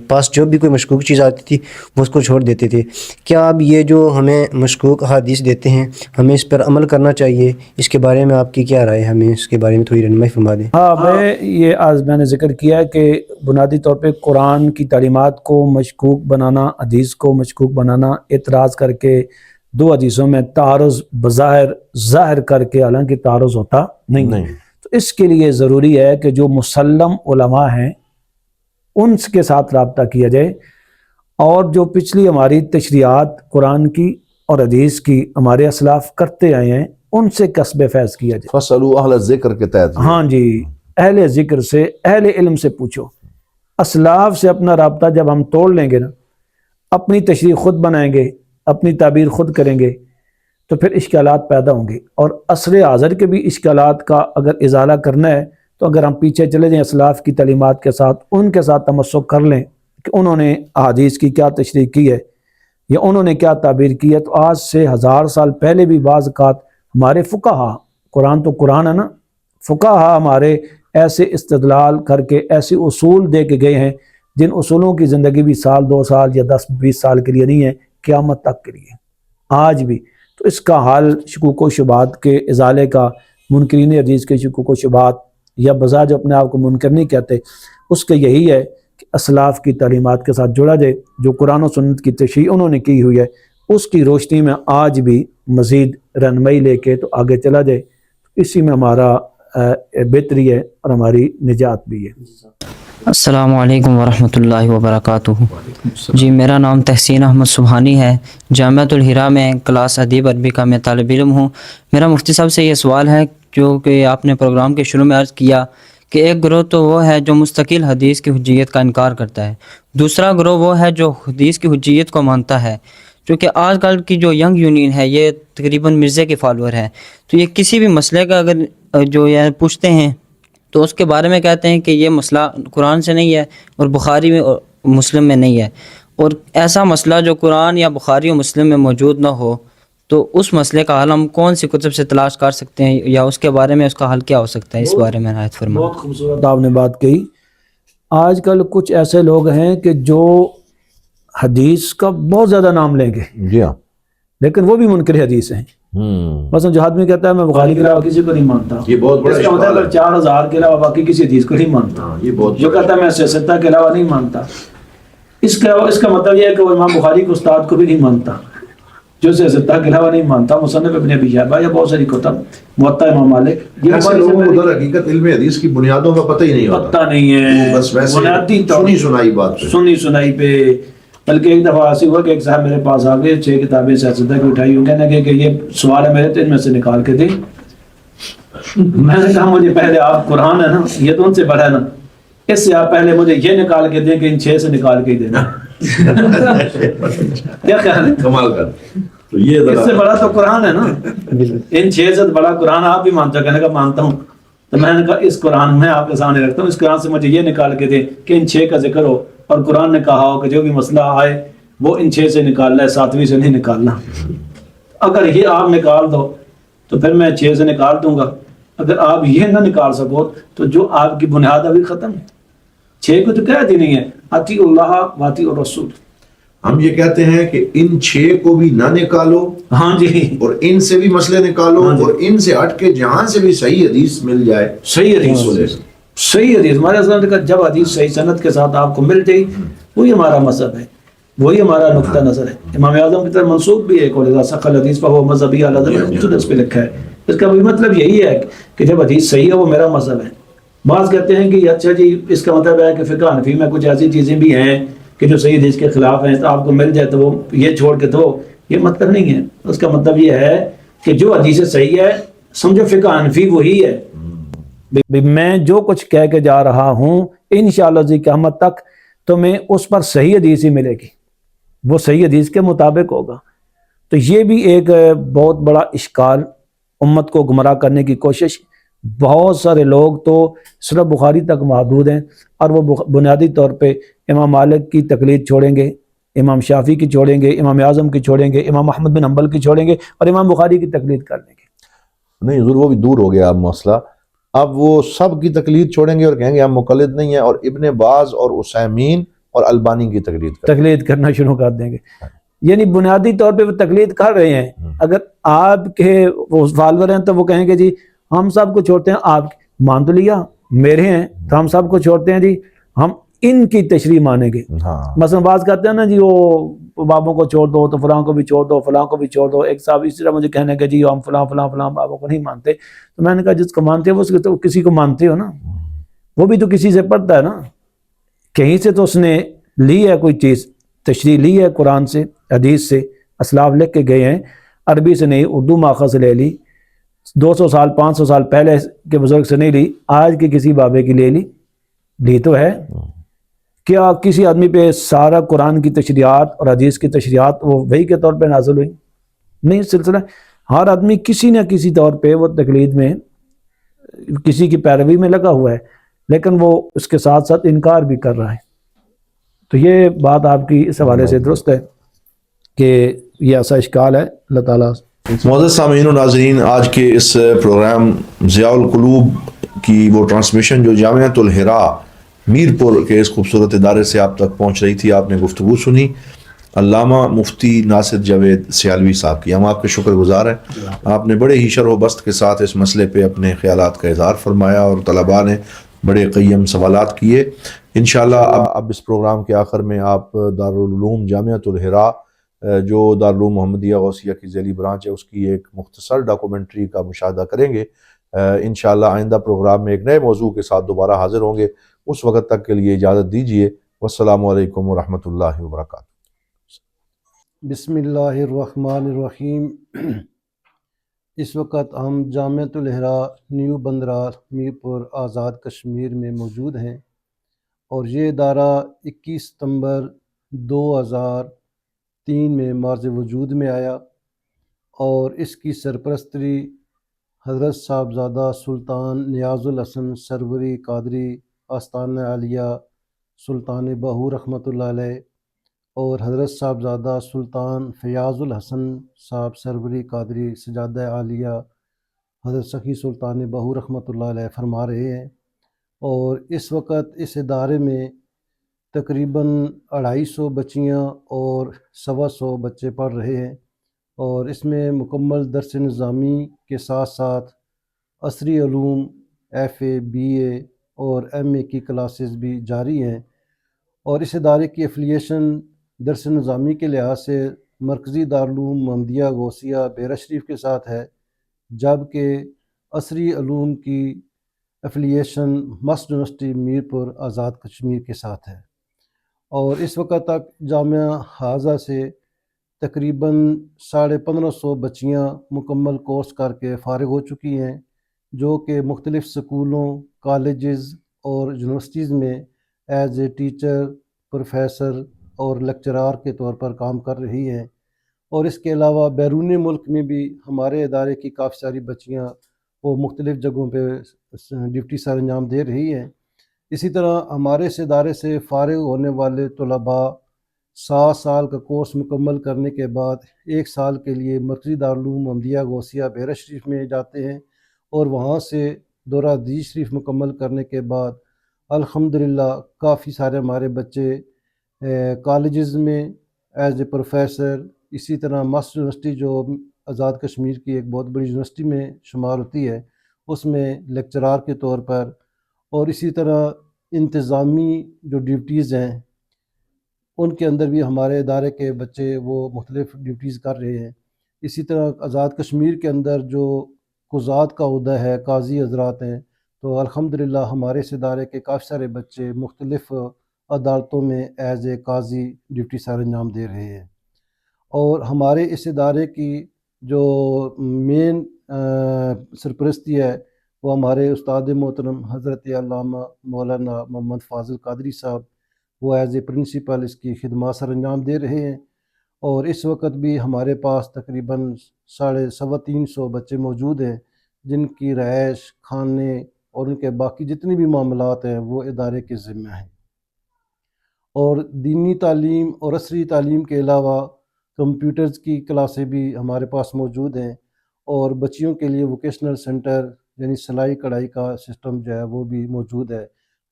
پاس جو بھی کوئی مشکوک چیز آتی تھی وہ اس کو چھوڑ دیتے تھے. کیا اب یہ جو ہمیں مشکوک احادیث دیتے ہیں ہمیں اس پر عمل کرنا چاہیے؟ اس کے بارے میں آپ کی کیا رائے ہے؟ ہمیں اس کے بارے میں تھوڑی رہنمائی فرما دیں. ہاں، میں نے ذکر کیا ہے کہ بنیادی طور پہ قرآن کی تعلیمات کو مشکوک بنانا، حدیث کو مشکوک بنانا، اعتراض کر کے دو حدیثوں میں تعارض بظاہر ظاہر کر کے، حالانکہ تعارض ہوتا نہیں. تو اس کے لیے ضروری ہے کہ جو مسلم علماء ہیں ان کے ساتھ رابطہ کیا جائے، اور جو پچھلی ہماری تشریعات قرآن کی اور حدیث کی ہمارے اسلاف کرتے آئے ہیں ان سے کسب فیض کیا جائے. فَاسْأَلُوا اہل الذکر کے تحت. ہاں جی، اہل ذکر سے، اہل علم سے پوچھو. اسلاف سے اپنا رابطہ جب ہم توڑ لیں گے نا، اپنی تشریح خود بنائیں گے، اپنی تعبیر خود کریں گے، تو پھر اشکالات پیدا ہوں گے. اور عصر حاضر کے بھی اشکالات کا اگر ازالہ کرنا ہے تو اگر ہم پیچھے چلے جائیں اسلاف کی تعلیمات کے ساتھ، ان کے ساتھ تمسک کر لیں کہ انہوں نے احادیث کی کیا تشریح کی ہے یا انہوں نے کیا تعبیر کی ہے، تو آج سے 1000 سال پہلے بھی بعض اوقات ہمارے فقہا، قرآن تو قرآن ہے نا، فقہا ہمارے ایسے استدلال کر کے ایسے اصول دے کے گئے ہیں جن اصولوں کی زندگی بھی 1 2 سال یا 10 20 سال کے لیے نہیں ہے، قیامت تک کے لیے آج بھی. تو اس کا حل شکوک و شبہات کے ازالے کا، منکرین حدیث کے شکوک و شبہات یا بذات جو اپنے آپ کو منکر نہیں کہتے، اس کا یہی ہے کہ اسلاف کی تعلیمات کے ساتھ جڑا جائے. جو قرآن و سنت کی تشریح انہوں نے کی ہوئی ہے اس کی روشنی میں آج بھی مزید رہنمائی لے کے تو آگے چلا جائے. اسی میں ہمارا بہتری ہے اور ہماری نجات بھی ہے. السلام علیکم ورحمۃ اللہ وبرکاتہ. جی، میرا نام تحسین احمد سبحانی ہے. جامعۃ الحراء میں کلاس ادیب عربی کا میں طالب علم ہوں. میرا مفتی صاحب سے یہ سوال ہے جو کہ آپ نے پروگرام کے شروع میں عرض کیا کہ ایک گروہ تو وہ ہے جو مستقل حدیث کی حجیت کا انکار کرتا ہے، دوسرا گروہ وہ ہے جو حدیث کی حجیت کو مانتا ہے. چونکہ آج کل کی جو ینگ یونین ہے یہ تقریباً مرزے کے فالوور ہے، تو یہ کسی بھی مسئلے کا اگر جو یہ پوچھتے ہیں تو اس کے بارے میں کہتے ہیں کہ یہ مسئلہ قرآن سے نہیں ہے اور بخاری میں اور مسلم میں نہیں ہے. اور ایسا مسئلہ جو قرآن یا بخاری و مسلم میں موجود نہ ہو تو اس مسئلے کا حل ہم کون سی کتب سے تلاش کر سکتے ہیں، یا اس کے بارے میں اس کا حل کیا ہو سکتا ہے؟ اس بارے میں عنایت فرمائیں. بہت خوبصورت آپ نے بات کہی. آج کل کچھ ایسے لوگ ہیں کہ جو حدیث کا بہت زیادہ نام لیں گے، جی ہاں، لیکن وہ بھی منکر حدیث ہیں. مثلا جو آدمی کہتا ہے میں بخاری کے علاوہ کسی کو نہیں مانتا، یہ بہت بڑا اس کا مطلب اشکال ہے. 4000 کے علاوہ باقی کسی حدیث کو نہیں مانتا. یہ بہت جو کہتا ہے میں سیاستہ کے علاوہ نہیں مانتا، اس کا مطلب یہ ہے کہ وہ امام بخاری کے استاد کو بھی نہیں مانتا. جو سیاستہ کے علاوہ نہیں مانتا، مصنف ابن ابی شیبہ یا بہت ساری کتب، موطا امام مالک، یہ ایسے لوگوں کو در حقیقت علم حدیث کی بنیادوں کا پتہ ہی نہیں ہوتا، پتہ نہیں ہے. بس ویسے بنیادی طور سنی سنائی بات پہ. سنی سنائی پہ. بلکہ ایک دفعہ ایسی ہوا کہ ایک صاحب میرے پاس آ گئے، 6 کتابیں سیاستہ کی اٹھائی، ان کہنے کہ یہ سوال ہے میرے، تو ان میں سے نکال کے دیں. میں نے کہا مجھے پہلے آپ قرآن ہے نا، یہ تو ان سے بڑا ہے نا، اس سے آپ پہلے مجھے یہ نکال کے دیں کہ ان 6 سے نکال کے ہی دینا. کیا خیال ہے؟ کمال کر. تو یہ اس سے بڑا تو قرآن ہے نا، ان 6 سے بڑا قرآن آپ بھی مانتے ہو. کہنے کا مانتا ہوں. تو میں نے کہا اس قرآن میں آپ کے سامنے رکھتا ہوں، اس قرآن سے مجھے یہ نکال کے دیں کہ ان 6 کا ذکر ہو، اور قرآن نے کہا ہو کہ جو بھی مسئلہ آئے وہ ان 6 سے نکالنا ہے، 7ویں سے نہیں نکالنا. اگر یہ آپ نکال دو تو پھر میں 6 سے نکال دوں گا. اگر آپ یہ نہ نکال سکو تو جو آپ کی بنیاد ابھی ختم ہے. 6 کو تو کہہ دی نہیں ہے، اطیع اللہ واطیع الرسول. ہم یہ کہتے ہیں کہ ان 6 کو بھی نہ نکالو، ہاں جی، اور ان سے بھی مسئلے نکالو، ہاں جی. اور ان سے ہٹ کے جہاں سے بھی صحیح حدیث مل جائے. صحیح حدیث، صحیح حدیث. ہمارے حضرت کا جب حدیث صحیح سند کے ساتھ آپ کو مل جائے، وہی ہمارا مذہب ہے، وہی ہمارا نقطہ نظر ہے. امام اعظم کی طرف منسوب بھی ہے کہ ثقل حدیث پر وہ مذہبی اعلیٰ اس پہ لکھا ہے. اس کا بھی مطلب یہی ہے کہ جب حدیث صحیح ہے وہ میرا مذہب ہے. بعض کہتے ہیں کہ اچھا جی اس کا مطلب ہے کہ فقہ حنفی میں کچھ ایسی چیزیں بھی ہیں کہ جو صحیح حدیث کے خلاف ہیں، تو آپ کو مل جائے تو وہ یہ چھوڑ کے دو. یہ مطلب نہیں ہے. اس کا مطلب یہ ہے کہ جو حدیث صحیح ہے سمجھو فقہ حنفی وہی ہے. میں جو کچھ کہہ کے جا رہا ہوں انشاءاللہ ذی قیامت تک تو میں اس پر صحیح حدیث ہی ملے گی، وہ صحیح حدیث کے مطابق ہوگا. تو یہ بھی ایک بہت بڑا اشکال، امت کو گمراہ کرنے کی کوشش. بہت سارے لوگ تو صرف بخاری تک محدود ہیں، اور وہ بنیادی طور پہ امام مالک کی تقلید چھوڑیں گے، امام شافعی کی چھوڑیں گے، امام اعظم کی چھوڑیں گے، امام احمد بن حنبل کی چھوڑیں گے، اور امام بخاری کی تقلید کر لیں گے. نہیں حضور، وہ بھی دور ہو گیا اب مسئلہ. اب وہ سب کی تقلید چھوڑیں گے اور کہیں گے ہم مقلد نہیں ہیں، اور ابن باز اور عثیمین اور البانی کی تقلید کریں گے. تقلید کرنا شروع کر دیں گے. یعنی بنیادی طور پہ وہ تقلید کر رہے ہیں. اگر آپ کے وہ فالوور ہیں تو وہ کہیں گے جی ہم سب کو چھوڑتے ہیں، آپ مان تو لیا میرے ہیں تو ہم سب کو چھوڑتے ہیں جی، ہم ان کی تشریح مانیں گے. مثلا بعض کہتے ہیں نا جی وہ بابوں کو چھوڑ دو تو فلاں کو بھی چھوڑ دو، فلاں کو بھی چھوڑ دو. ایک صاحب اس طرح مجھے کہنے کہ جی ہم فلاں فلاں فلاں بابوں کو نہیں مانتے. تو میں نے کہا جس کو مانتے ہو وہ تو کسی کو مانتے ہو نا، وہ بھی تو کسی سے پڑھتا ہے نا، کہیں سے تو اس نے لی ہے کوئی چیز، تشریح لی ہے قرآن سے، حدیث سے، اسلاف لکھ کے گئے ہیں، عربی سے نہیں اردو ماخذ سے لے لی، 200 سال 500 سال پہلے کے بزرگ سے نہیں لی، آج کے کسی بابے کی لے لی تو ہے. کیا کسی آدمی پہ سارا قرآن کی تشریحات اور حدیث کی تشریحات وہ وحی کے طور پہ نازل ہوئی؟ نہیں. سلسلہ ہر آدمی کسی نہ کسی طور پہ وہ تقلید میں کسی کی پیروی میں لگا ہوا ہے، لیکن وہ اس کے ساتھ ساتھ انکار بھی کر رہا ہے. تو یہ بات آپ کی اس حوالے سے درست ہے کہ یہ ایسا اشکال ہے. اللہ تعالیٰ. معزز سامعین و ناظرین، آج کے اس پروگرام ضیاء القلوب کی وہ ٹرانسمیشن جو جامعۃ الحراء میرپور کے اس خوبصورت ادارے سے آپ تک پہنچ رہی تھی، آپ نے گفتگو سنی علامہ مفتی ناصر جاوید سیالوی صاحب کی. ہم آپ کے شکر گزار ہیں. آپ نے بڑے ہی شرح و بسط کے ساتھ اس مسئلے پہ اپنے خیالات کا اظہار فرمایا اور طلباء نے بڑے قیم سوالات کیے. انشاءاللہ اب اس پروگرام کے آخر میں آپ دارالعلوم جامعۃ الحراء جو دارالعلوم محمدیہ غوثیہ کی ذیلی برانچ ہے اس کی ایک مختصر ڈاکومنٹری کا مشاہدہ کریں گے. انشاءاللہ آئندہ پروگرام میں ایک نئے موضوع کے ساتھ دوبارہ حاضر ہوں گے. اس وقت تک کے لیے اجازت دیجیے. والسلام علیکم ورحمۃ اللہ وبرکاتہ. بسم اللہ الرحمن الرحیم. اس وقت ہم جامعۃ الحراء نیو بندرال میرپور آزاد کشمیر میں موجود ہیں، اور یہ ادارہ 21 ستمبر 2003 میں مارز وجود میں آیا، اور اس کی سرپرستی حضرت صاحبزادہ سلطان نیاز الحسن سروری قادری آستانہ عالیہ سلطان بہو رحمۃ اللہ علیہ اور حضرت صاحبزادہ سلطان فیاض الحسن صاحب سروری قادری سجادہ عالیہ حضرت سخی سلطان بہو رحمۃ اللہ علیہ فرما رہے ہیں. اور اس وقت اس ادارے میں تقریباً 250 بچیاں اور 125 بچے پڑھ رہے ہیں، اور اس میں مکمل درس نظامی کے ساتھ ساتھ عصری علوم، FA BA اور MA کی کلاسز بھی جاری ہیں. اور اس ادارے کی ایفیلیشن درس نظامی کے لحاظ سے مرکزی دارالعلوم محمدیہ غوثیہ بیرا شریف کے ساتھ ہے، جبکہ عصری علوم کی affiliation must university Mirpur Azad Kashmir کے ساتھ ہے. اور اس وقت تک جامعہ حاضہ سے تقریباً 1550 بچیاں مکمل کورس کر کے فارغ ہو چکی ہیں، جو کہ مختلف سکولوں، کالجز اور یونیورسٹیز میں ایز اے ٹیچر، پروفیسر اور لیکچرار کے طور پر کام کر رہی ہیں. اور اس کے علاوہ بیرون ملک میں بھی ہمارے ادارے کی کافی ساری بچیاں وہ مختلف جگہوں پہ ڈیوٹی سر انجام دے رہی ہیں. اسی طرح ہمارے اس ادارے سے فارغ ہونے والے طلباء 7 سال کا کورس مکمل کرنے کے بعد 1 سال کے لیے مرکزی دارالعلوم محمدیہ غوثیہ بیرا شریف میں جاتے ہیں، اور وہاں سے دورہ حدیث شریف مکمل کرنے کے بعد الحمدللہ کافی سارے ہمارے بچے کالجز میں ایز اے پروفیسر، اسی طرح ماسٹر یونیورسٹی جو آزاد کشمیر کی ایک بہت بڑی یونیورسٹی میں شمار ہوتی ہے اس میں لیکچرار کے طور پر، اور اسی طرح انتظامی جو ڈیوٹیز ہیں ان کے اندر بھی ہمارے ادارے کے بچے وہ مختلف ڈیوٹیز کر رہے ہیں. اسی طرح آزاد کشمیر کے اندر جو قضات کا عہدہ ہے، قاضی حضرات ہیں، تو الحمدللہ ہمارے اس ادارے کے کافی سارے بچے مختلف عدالتوں میں ایز اے قاضی ڈیوٹی سر انجام دے رہے ہیں. اور ہمارے اس ادارے کی جو مین سرپرستی ہے وہ ہمارے استاد محترم حضرت علامہ مولانا محمد فاضل قادری صاحب، وہ ایز اے پرنسپل اس کی خدمات سر انجام دے رہے ہیں. اور اس وقت بھی ہمارے پاس تقریباً 350 بچے موجود ہیں جن کی رہائش، کھانے اور ان کے باقی جتنی بھی معاملات ہیں وہ ادارے کے ذمہ ہیں. اور دینی تعلیم اور عصری تعلیم کے علاوہ کمپیوٹرز کی کلاسیں بھی ہمارے پاس موجود ہیں، اور بچیوں کے لیے ووکیشنل سینٹر یعنی سلائی کڑھائی کا سسٹم جو ہے وہ بھی موجود ہے،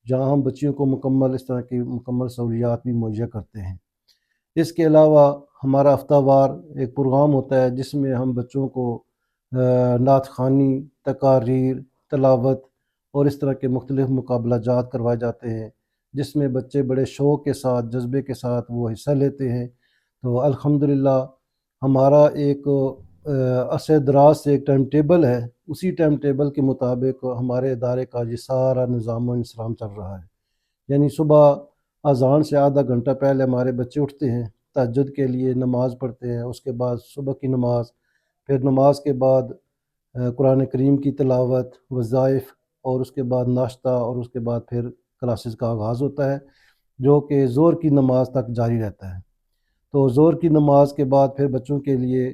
جہاں ہم بچیوں کو مکمل اس طرح کی مکمل سہولیات بھی مہیا کرتے ہیں۔ اس کے علاوہ ہمارا ہفتہ وار ایک پروگرام ہوتا ہے جس میں ہم بچوں کو نعت خوانی، تقاریر، تلاوت اور اس طرح کے مختلف مقابلہ جات کروائے جاتے ہیں، جس میں بچے بڑے شوق کے ساتھ، جذبے کے ساتھ وہ حصہ لیتے ہیں۔ تو الحمدللہ ہمارا ایک عرصہ دراز سے ایک ٹائم ٹیبل ہے، اسی ٹائم ٹیبل کے مطابق ہمارے ادارے کا یہ سارا نظام و انصرام چل رہا ہے۔ یعنی صبح اذان سے آدھا گھنٹہ پہلے ہمارے بچے اٹھتے ہیں، تہجد کے لیے نماز پڑھتے ہیں، اس کے بعد صبح کی نماز، پھر نماز کے بعد قرآن کریم کی تلاوت، وظائف، اور اس کے بعد ناشتہ، اور اس کے بعد پھر کلاسز کا آغاز ہوتا ہے جو کہ ظہر کی نماز تک جاری رہتا ہے۔ تو ظہر کی نماز کے بعد پھر بچوں کے لیے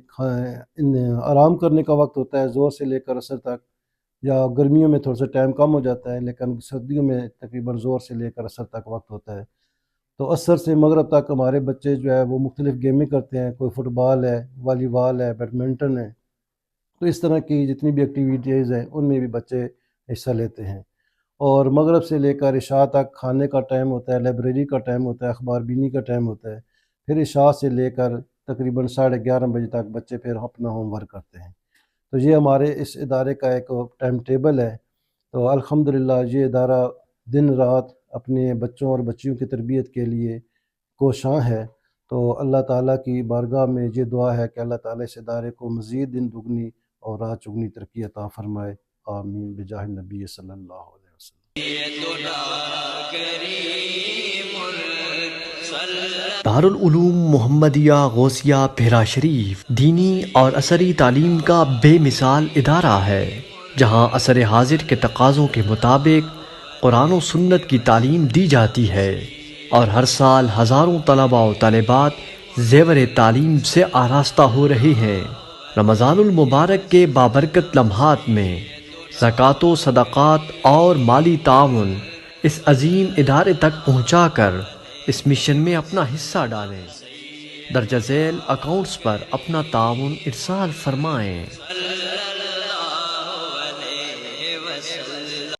آرام کرنے کا وقت ہوتا ہے، ظہر سے لے کر عصر تک، یا گرمیوں میں تھوڑا سا ٹائم کم ہو جاتا ہے لیکن سردیوں میں تقریباً ظہر سے لے کر عصر تک وقت ہوتا ہے۔ تو عصر سے مغرب تک ہمارے بچے جو ہے وہ مختلف گیمیں کرتے ہیں، کوئی فٹ بال ہے، والی بال ہے، بیڈمنٹن ہے، تو اس طرح کی جتنی بھی ایکٹیویٹیز ہیں ان میں بھی بچے حصہ لیتے ہیں۔ اور مغرب سے لے کر عشاء تک کھانے کا ٹائم ہوتا ہے، لائبریری کا ٹائم ہوتا ہے، اخبار بینی کا ٹائم ہوتا ہے، پھر عشاء سے لے کر تقریباً 11:30 بجے تک بچے پھر اپنا ہوم ورک کرتے ہیں۔ تو یہ ہمارے اس ادارے کا ایک ٹائم ٹیبل ہے۔ تو الحمدللہ یہ ادارہ دن رات اپنے بچوں اور بچیوں کی تربیت کے لیے کوشاں ہے۔ تو اللہ تعالیٰ کی بارگاہ میں یہ دعا ہے کہ اللہ تعالیٰ اس ادارے کو مزید دن دگنی اور رات چگنی ترقی عطا فرمائے، آمین، بجاہ نبی صلی اللہ علیہ وسلم۔ دارالعلوم محمدیہ غوثیہ بھیرا شریف دینی اور عصری تعلیم کا بے مثال ادارہ ہے، جہاں عصر حاضر کے تقاضوں کے مطابق قرآن و سنت کی تعلیم دی جاتی ہے، اور ہر سال ہزاروں طلباء و طالبات زیور تعلیم سے آراستہ ہو رہے ہیں۔ رمضان المبارک کے بابرکت لمحات میں زکوٰۃ و صدقات اور مالی تعاون اس عظیم ادارے تک پہنچا کر اس مشن میں اپنا حصہ ڈالیں۔ درجہ ذیل اکاؤنٹس پر اپنا تعاون ارسال فرمائیں۔